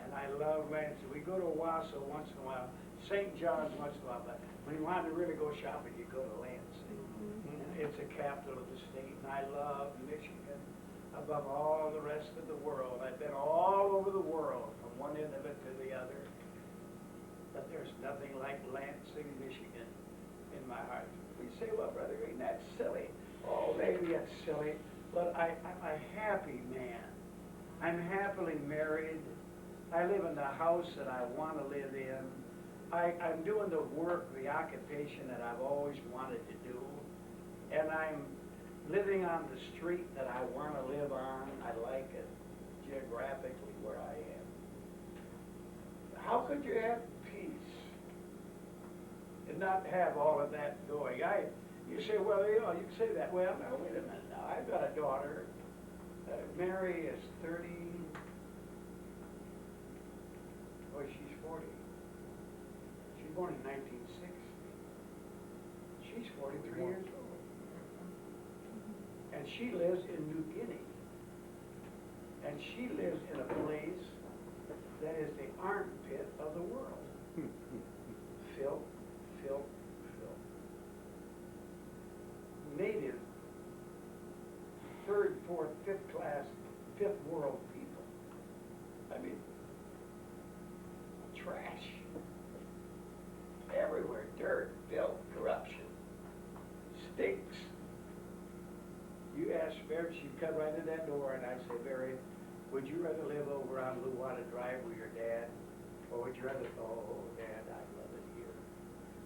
And I love Lansing. We go to Owasso once in a while, St. John's once in a while, but when you want to really go shopping, you go to Lansing. And it's the capital of the state, and I love Michigan above all the rest of the world. I've been all over the world, from one end of it to the other. But there's nothing like Lansing, Michigan in my heart. We say, well, brother, ain't that silly? Oh, maybe that's silly, but I'm a happy man. I'm happily married. I live in the house that I want to live in. I'm doing the work, the occupation that I've always wanted to do. And I'm living on the street that I want to live on. I like it geographically where I am. How could you have peace and not have all of that going? You say, well, you know, you can say that. Well, now, wait a minute now. I've got a daughter. Mary is 30. Oh, she's 40. She was born in 1960. She's 43 years old. And she lives in New Guinea. And she lives in a place that is the armpit of the world. Filth, filth, filth. Native, third, fourth, fifth class, fifth world people. I mean, trash. Everywhere, dirt, filth, corruption, stinks. You ask Mary, she'd come right in that door, and I'd say, Mary, would you rather live over on Luana Drive with your dad, or would you rather, oh, Dad, I love it here.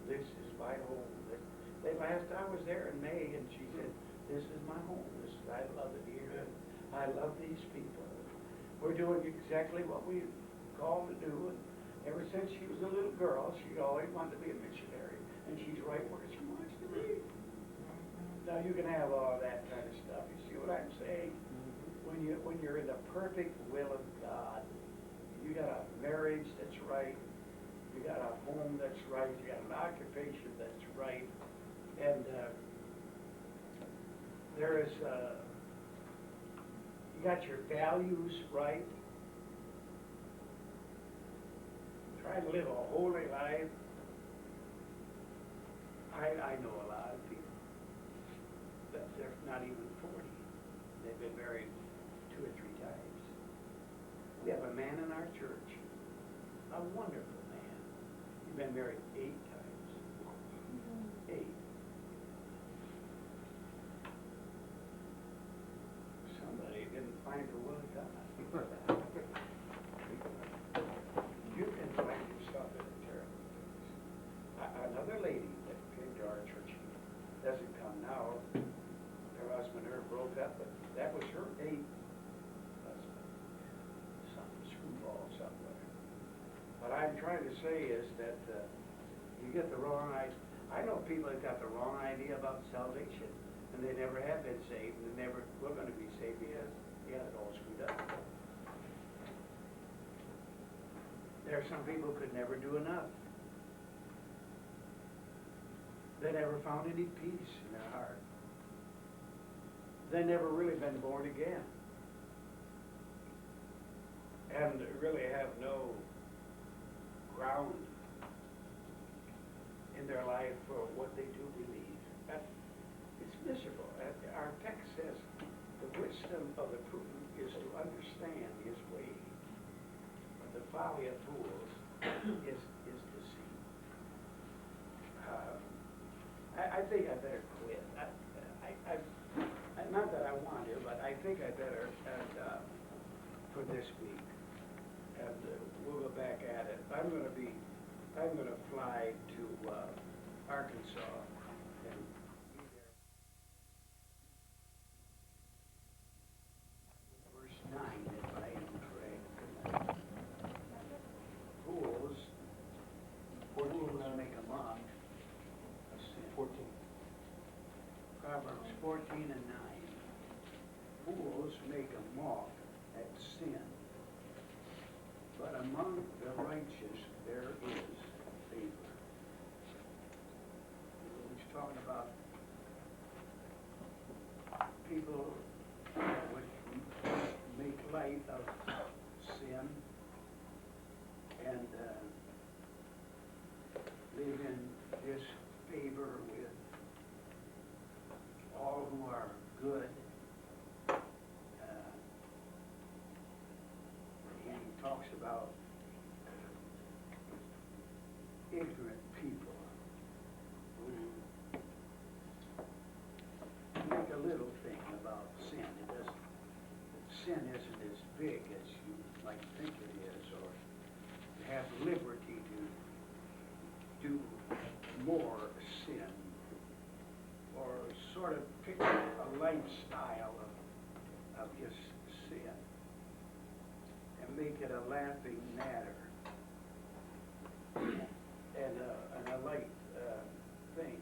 This is my home. Last I was there in May, and she said, this is my home. I love it here. I love these people. We're doing exactly what we called to do, and ever since she was a little girl, she always wanted to be a missionary, and she's right where she wants to be. Now, you can have all that kind of stuff. You see what I'm saying? When you're in the perfect will of God, you got a marriage that's right, you got a home that's right, you got an occupation that's right, and there is, you got your values right. Try to live a holy life. I know a lot of people that they're not even 40. They've been married 2 or 3 times. We have a man in our church, a wonderful man. He's been married 8 times. 8. Somebody didn't find the will of God. You can find yourself in a terrible place. Another lady that came to our church, doesn't come now. Her husband and her broke up, but that was her 8th husband. Some screwball somewhere. What I'm trying to say is that you get the wrong idea. I know people that got the wrong idea about salvation, and they never have been saved, and they never were going to be saved because they had it all screwed up. There are some people who could never do enough. They never found any peace in their heart. They never really been born again. And really have no ground in their life for what they do believe. It's miserable. Our text says the wisdom of the prudent is to understand his way. But the folly of fools is deceit. I think I better quit. Not that I want to, but I think I better, for this week. And we'll go back at it. I'm gonna fly to Arkansas and be there. Verse 9, if I am correct. Fools make a mock of sin. 14. Proverbs 14 and 9. Fools make a mock at sin, but among the righteous there is favor. He's talking about people that would make light of sin and live in disfavor with all who are good. He talks about ignorant people who make a little thing about sin. It doesn't, sin isn't as big as you might think it is, or have liberty to do more sin, or sort of pick a lifestyle of his sin and make it a laughing matter and a light thing.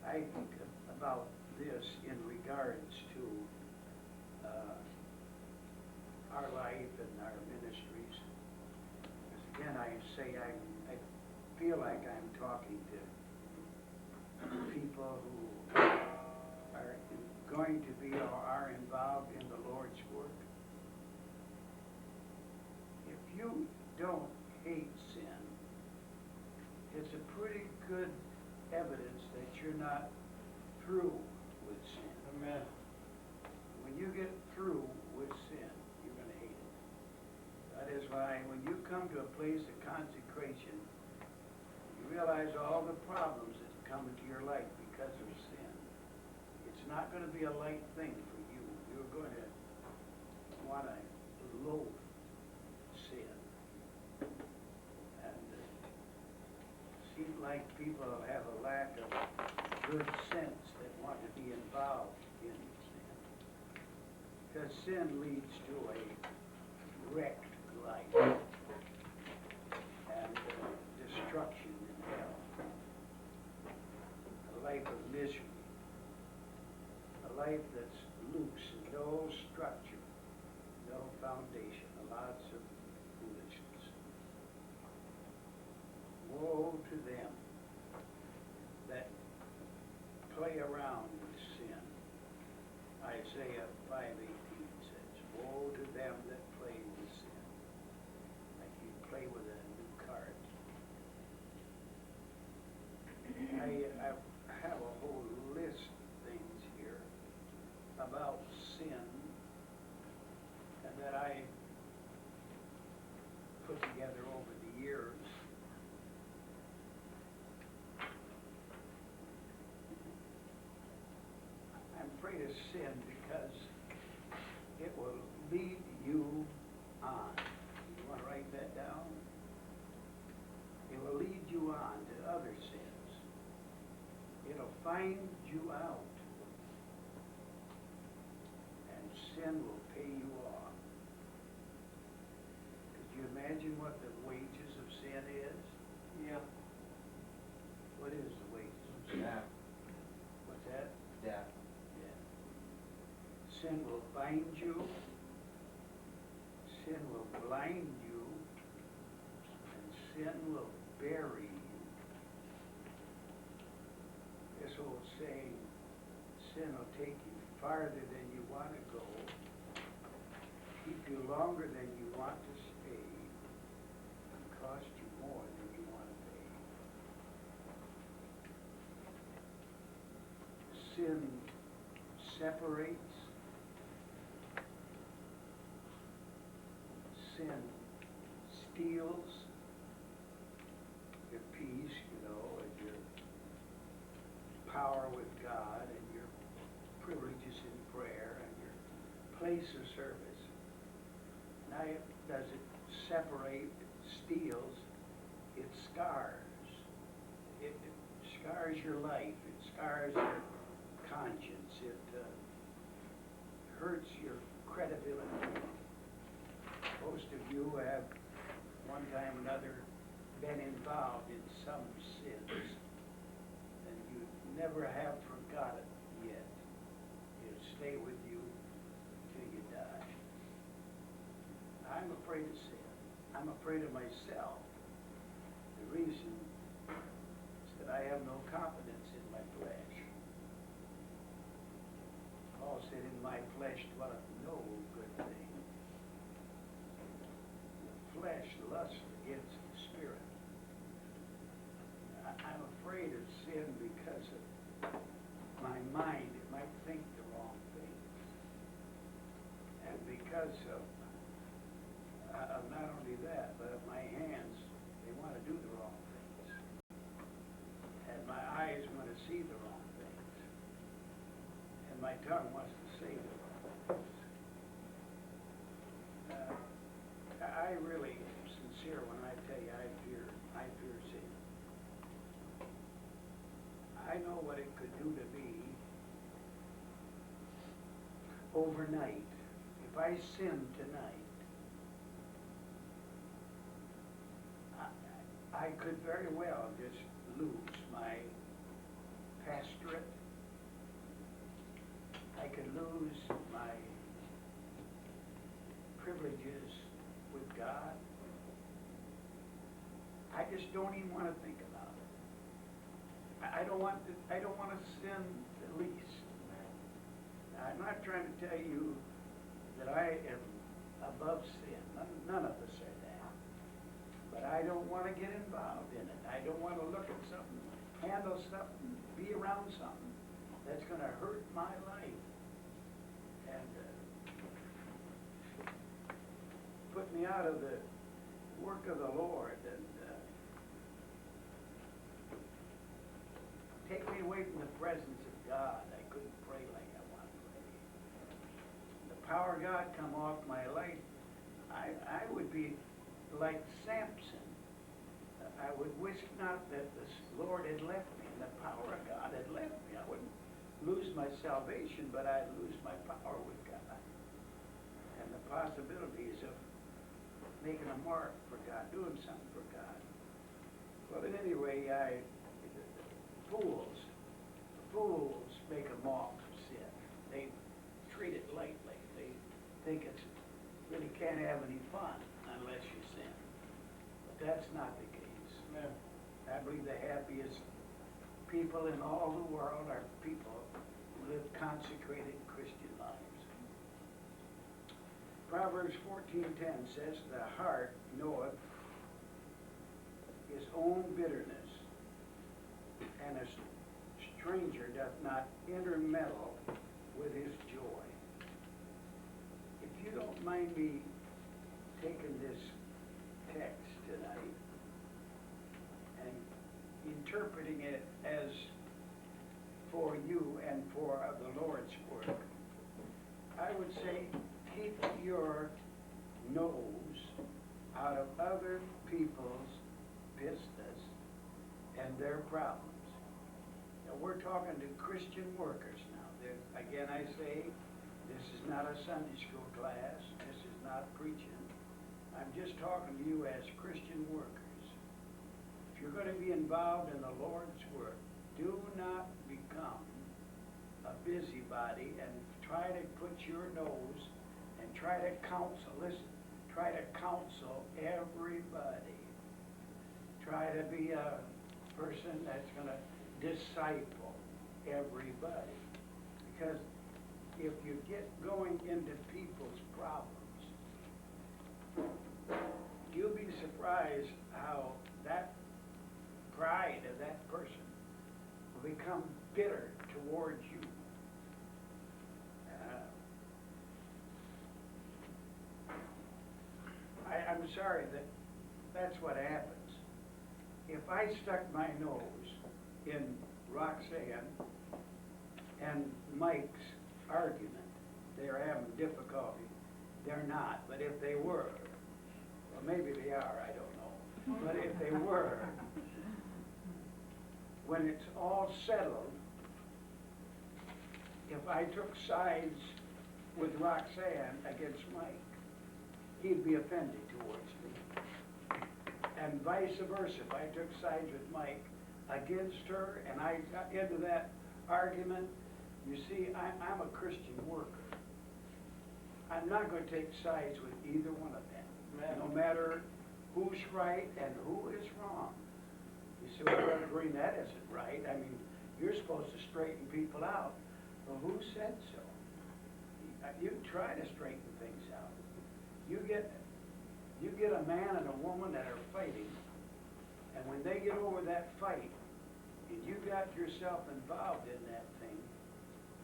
I think about this in regards to our life and our ministries. Because again, I say I feel like I'm talking to people who are going to be or are involved in the Lord's work. If you don't hate sin, it's a pretty good evidence that you're not through with sin. Amen. When you get through with sin, you're going to hate it. That is why when you come to a place of consecration, you realize all the problems that come into your life because of sin. It's not going to be a light thing for you. You're going to want to loathe sin. And seems like people have a lack of good sense that want to be involved in sin. Because sin leads to a wrecked life and destruction in hell. A life of misery. A life that's loose and no structure, no foundation, lots of foolishness. Woe to them that play around with sin. Isaiah 5:18 says, woe to them that play with sin. Like you play with a new card. I have a whole list of things here about sin and that I put together over the years. I'm afraid of sin because it will lead you on. You want to write that down? It will lead you on to other sins. It'll find you out. And sin will pay you off. Could you imagine what the wages of sin is? Yeah. What is the wages of sin? Death. What's that? Death. Yeah. Sin will bind you. Sin will blind you. And sin will bury you. This old saying, sin will take you farther than you want to go, keep you longer than you want to stay, and cost you more than you want to pay. Sin separates. sin steals your peace, and your power with God, and your privileges in prayer, and your place of service. Now, does it separate, it steals, it scars. It scars your life, it scars your conscience, it hurts your credibility. Most of you have, one time or another, been involved in some sins, and you never have forgotten yet. It'll stay with you till you die. I'm afraid of sin. I'm afraid of myself. The reason is that I have no confidence in my flesh. Paul said, in my flesh dwelleth no good thing. The flesh lusts against the spirit. I'm afraid of sin because of my mind. It might think the wrong things. And because of not only that, but of my hands, they want to do the wrong things. And my eyes want to see the wrong things. And my tongue wants to say the wrong things. I really am sincere when I tell you I fear sin. I know what it could do to me overnight. If I sin tonight, I could very well just lose my pastorate. I could lose my privileges with God. I just don't even want to think about it. I don't want to sin the least. I'm not trying to tell you that I am above sin. None of us are that. But I don't want to get involved in it. I don't want to look at something, handle something, be around something that's going to hurt my life and put me out of the work of the Lord and take me away from the presence of God. I couldn't pray like I want to pray. The power of God come off my life. I would be like Samson. I would wish not that the Lord had left me and the power of God had left me. I wouldn't lose my salvation, but I'd lose my power with God. And the possibilities of making a mark for God, doing something for God. Well, in any way, fools make a mock of sin. They treat it lightly. They think it's really can't have any fun unless you sin. But that's not the case. Yeah. I believe the happiest people in all the world are people who live consecrated Christian lives. Proverbs 14:10 says, the heart knoweth his own bitterness, and a stranger doth not intermeddle with his joy. If you don't mind me taking this text tonight and interpreting it as for you and for the Lord's work, I would say keep your nose out of other people's business and their problems. Now, we're talking to Christian workers now. Again, I say, this is not a Sunday school class. This is not preaching. I'm just talking to you as Christian workers. If you're going to be involved in the Lord's work, do not become a busybody and try to put your nose and try to counsel. Listen, try to counsel everybody. Try to be a person that's going to disciple everybody. Because if you get going into people's problems, you'll be surprised how that pride of that person will become bitter towards you. I sorry that that's what happens. If I stuck my nose in Roxanne and Mike's argument, they're having difficulty. They're not, but if they were, or maybe they are, I don't know. But if they were, when it's all settled, if I took sides with Roxanne against Mike, he'd be offended towards me. And vice versa, if I took sides with Mike against her and I got into that argument, you see, I'm a Christian worker. I'm not going to take sides with either one of them, no matter who's right and who is wrong. You say, well, Brother Green, that isn't right. I mean, you're supposed to straighten people out. Well, who said so? You try to straighten things out. You get a man and a woman that are fighting, and when they get over that fight, and you got yourself involved in that thing,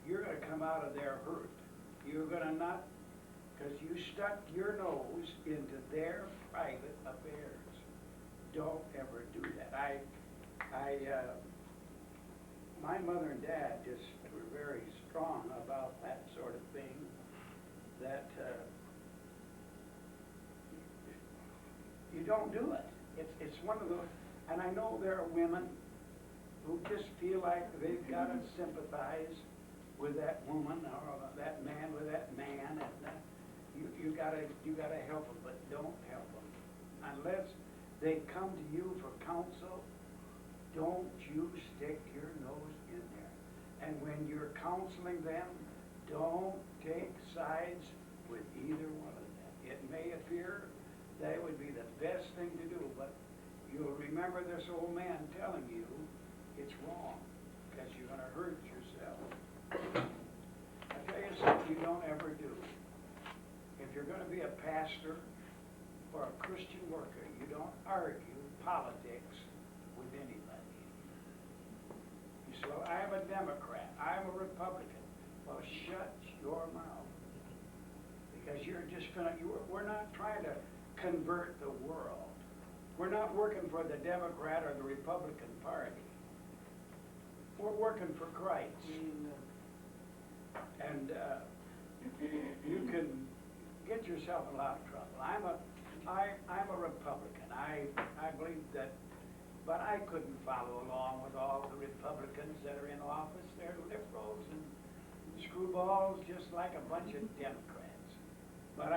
you're going to come out of there hurt. You're going to not, because you stuck your nose into their private affairs. Don't ever do that. My mother and dad just were very strong about that sort of thing, that you don't do it. It's one of those, and I know there are women who just feel like they've got to sympathize with that woman or that man with that man, and you gotta help them, but don't help them unless they come to you for counsel. Don't you stick your nose in there. And when you're counseling them, don't take sides with either one of them. It may appear that it would be the best thing to do, but you'll remember this old man telling you it's wrong, because you're going to hurt yourself. I'll tell you something you don't ever do. If you're going to be a pastor or a Christian worker, you don't argue politics with anybody. You say, well, I'm a Democrat, I'm a Republican. Well, shut your mouth. Because you're just going to, we're not trying to convert the world. We're not working for the Democrat or the Republican Party. We're working for Christ. And you can get yourself in a lot of trouble. I'm a Republican. I believe that, but I couldn't follow along with all the Republicans that are in office. They're liberals and screwballs, just like a bunch of Democrats. But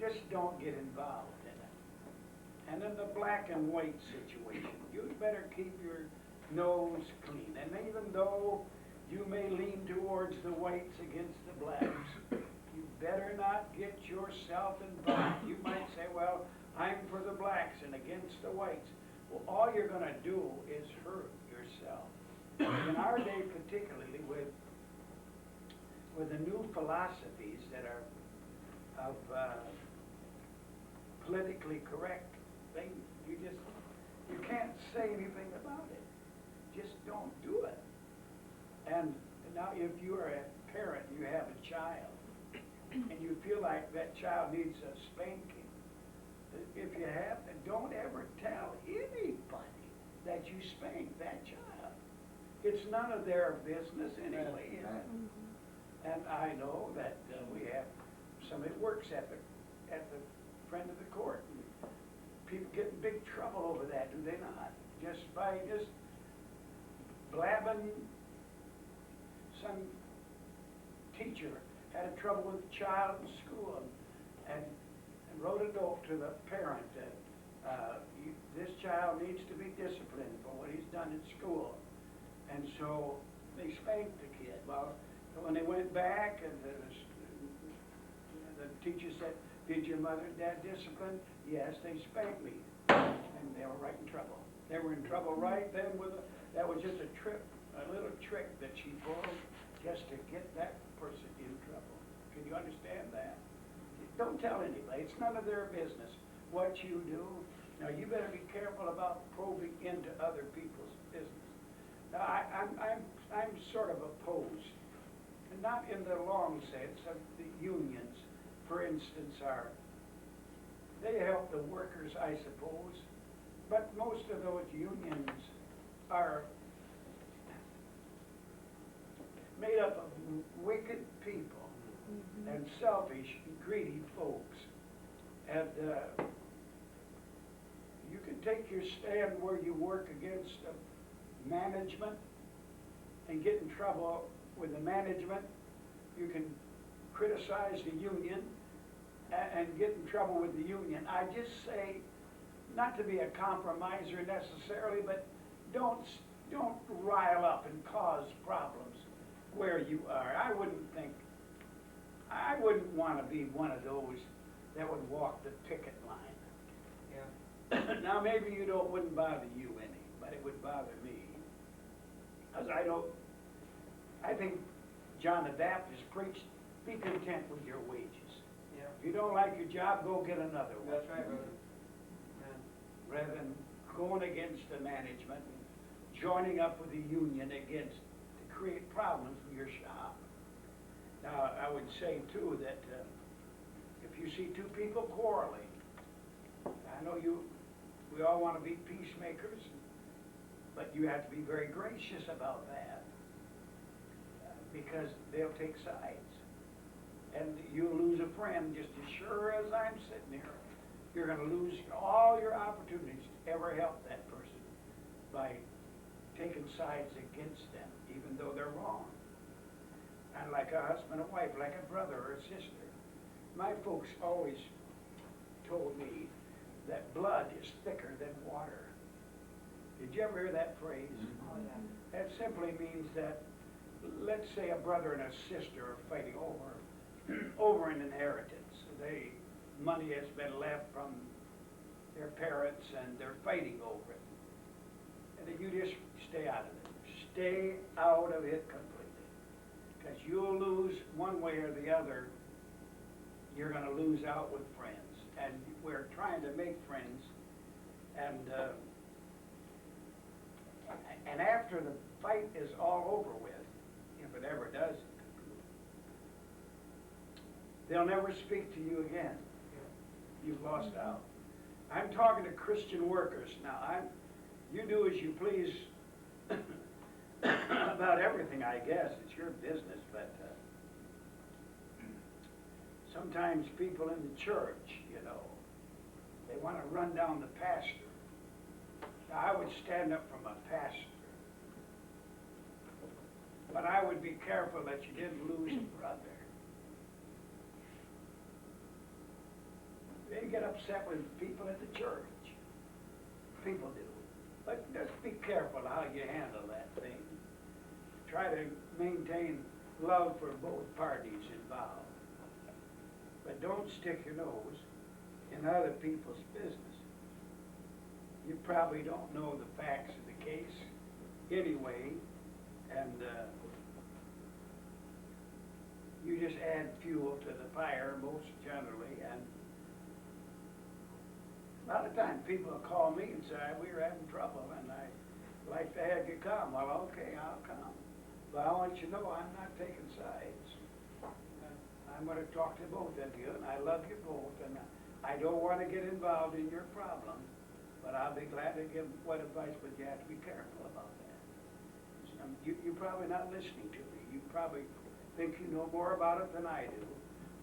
just don't get involved in it. And then the black and white situation, you'd better keep your nose clean. And even though you may lean towards the whites against the blacks, you better not get yourself involved. You might say, well, I'm for the blacks and against the whites. Well, all you're going to do is hurt yourself. In our day, particularly with the new philosophies that are of politically correct things, you can't say anything about it. Just don't do it. And now if you are a parent, you have a child, and you feel like that child needs a spanking, if you have, don't ever tell anybody that you spanked that child. It's none of their business anyway. And I know that we have somebody that works at the front of the court. People get in big trouble over that, do they not? Just blabbing. Some teacher had a trouble with a child in school and wrote a note to the parent that this child needs to be disciplined for what he's done in school. And so they spanked the kid. Well, when they went back and the teacher said, did your mother and dad discipline? Yes, they spanked me. And they were right in trouble. They were in trouble right then that was just a little trick that she pulled just to get that person in trouble. Can you understand that? Don't tell anybody. It's none of their business what you do. Now, you better be careful about probing into other people's business. Now, I'm sort of opposed, and not in the long sense of the unions, for instance, are They help the workers, I suppose, but most of those unions are made up of wicked people and selfish, greedy folks. And you can take your stand where you work against management and get in trouble with the management. You can criticize the union and get in trouble with the union. I just say, not to be a compromiser necessarily, but don't rile up and cause problems where you are. I wouldn't want to be one of those that would walk the picket line. Yeah. Now, maybe wouldn't bother you any, but it would bother me. Because I think John the Baptist preached, be content with your wages. Yeah. If you don't like your job, go get another one. That's right, brother. Yeah. Rather than going against the management and joining up with the union to create problems in your shop. Now, I would say too that if you see two people quarreling, I know we all want to be peacemakers, but you have to be very gracious about that because they'll take sides. And you'll lose a friend just as sure as I'm sitting here. You're going to lose all your opportunities to ever help that person by taking sides against them, even though they're wrong. And like a husband and wife, like a brother or a sister. My folks always told me that blood is thicker than water. Did you ever hear that phrase? Oh, yeah. That simply means that, let's say a brother and a sister are fighting over an inheritance. Money has been left from their parents and they're fighting over it. And then you just stay out of it. Stay out of it completely. Because you'll lose one way or the other. You're going to lose out with friends. And we're trying to make friends. And after the fight is all over with, if it ever does, they'll never speak to you again. You've lost out. I'm talking to Christian workers now. You do as you please about everything, I guess. It's your business, but sometimes people in the church, they want to run down the pastor. Now, I would stand up from a pastor, but I would be careful that you didn't lose a brother. They get upset with people at the church. People do. But just be careful how you handle that thing. Try to maintain love for both parties involved. But don't stick your nose in other people's business. You probably don't know the facts of the case anyway, and you just add fuel to the fire most generally, and a lot of times people will call me and say, we were having trouble and I'd like to have you come. Well, okay, I'll come. But I want you to know I'm not taking sides. I'm going to talk to both of you, and I love you both, and I don't want to get involved in your problem, but I'll be glad to give what advice, but you have to be careful about that. You're probably not listening to me. You probably think you know more about it than I do,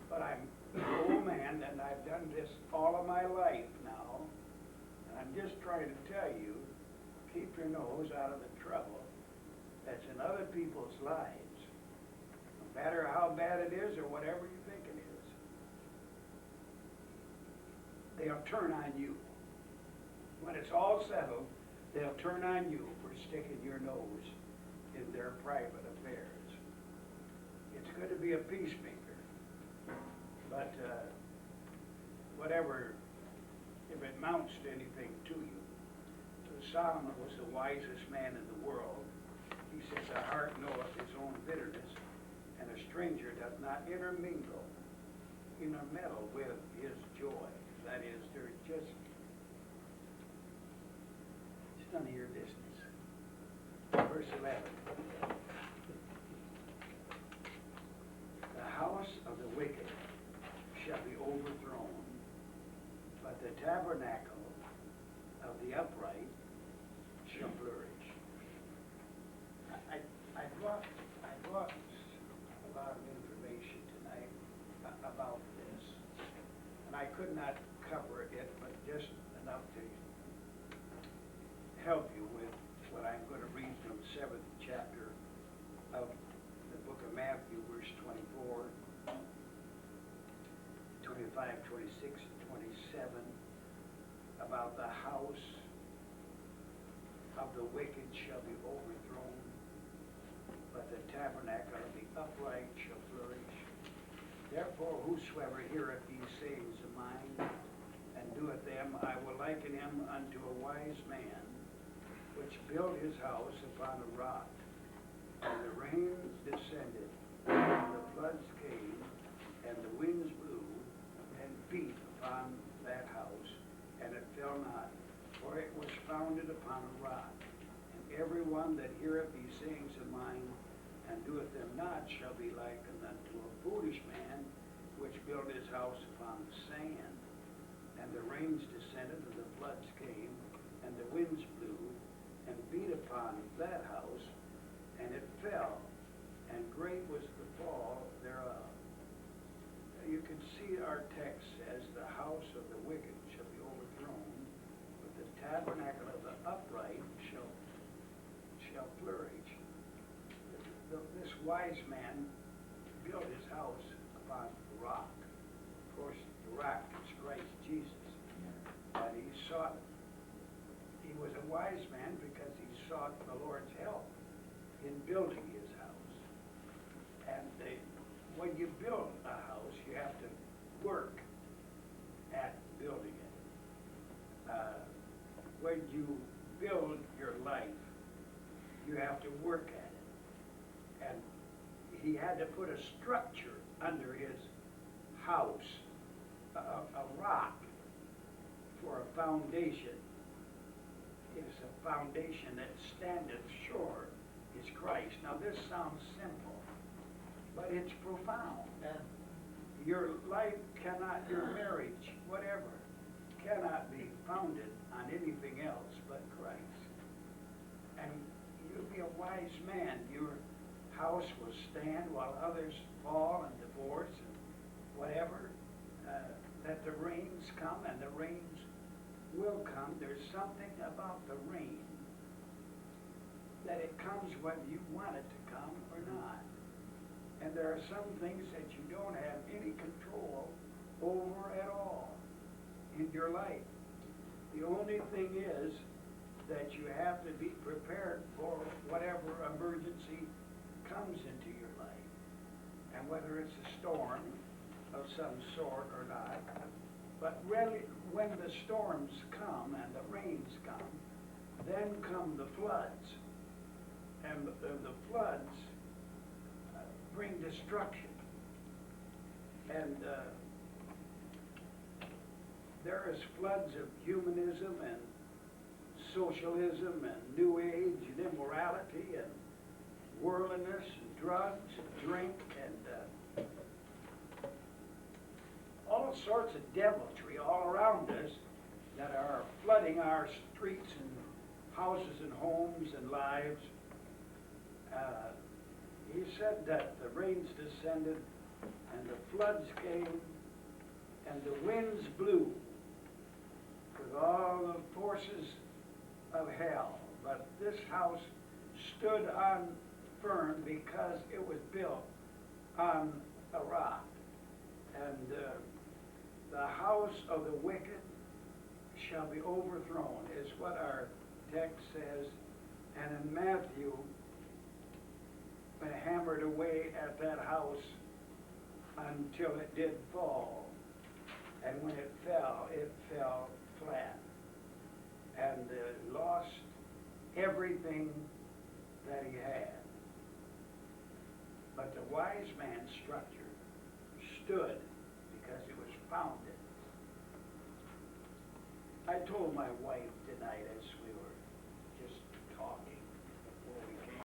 but I'm an old man, and I've done this all of my life now, and I'm just trying to tell you, keep your nose out of the trouble that's in other people's lives. No matter how bad it is or whatever you think it is, they'll turn on you. When it's all settled, they'll turn on you for sticking your nose in their private affairs. It's good to be a peacemaker, but whatever, if it amounts to anything to you, Solomon was the wisest man in the world. He says, a heart knoweth his own bitterness, and a stranger doth not intermeddle with his joy. That is, there's just, it's none of your business. Verse 11. The house of the wicked shall be overthrown, but brought a lot of information tonight about this, and I could not cover it, but just enough to help you with what I'm going to read from the 7th chapter of the book of Matthew, verse 24, 25, 26, and 27, about the house of the wicked shall be overthrown, but the tabernacle of the upright shall flourish. Therefore, whosoever heareth these sayings of mine, and doeth them, I will liken him unto a wise man, which built his house upon a rock. And the rains descended, and the floods came, and the winds blew, and beat upon that house, and it fell not, for it was founded upon a rock. And every one that heareth these sayings of mine, and doeth them not, shall be likened unto a foolish man, which built his house upon the sand. And the rains descended, and the floods came, and the winds blew, and beat upon that house, and it fell, and great was the fall thereof. You can see our text says, the house of the wicked shall be overthrown, but the tabernacle of the upright shall flourish. This wise man built his house upon the rock. Of course, the rock is Christ Jesus. And he was a wise man because he sought the Lord's help in building his house. And when you build a house, you have to work at building it. When you build your life, you have to work at it. And he had to put a structure under his house, a rock for a foundation. It is a foundation that standeth sure is Christ. Now this sounds simple, but it's profound. Your life cannot, your marriage, whatever, cannot be founded on anything else but Christ. And you be a wise man. Your house will stand while others fall and divorce and whatever. That the rains come, and the rains will come. There's something about the rain that it comes whether you want it to come or not. And there are some things that you don't have any control over at all in your life. The only thing is that you have to be prepared for whatever emergency comes into your life. And whether it's a storm of some sort or not. But really, when the storms come and the rains come, then come the floods. And the floods bring destruction. And there is floods of humanism and socialism and New Age and immorality and worldliness and drugs and drink and all sorts of deviltry all around us that are flooding our streets and houses and homes and lives. He said that the rains descended and the floods came and the winds blew with all the forces of hell. But this house stood on firm because it was built on a rock. And the house of the wicked shall be overthrown, is what our text says. And in Matthew, they hammered away at that house until it did fall. And when it fell flat. And lost everything that he had. But the wise man's structure stood because it was founded. I told my wife tonight as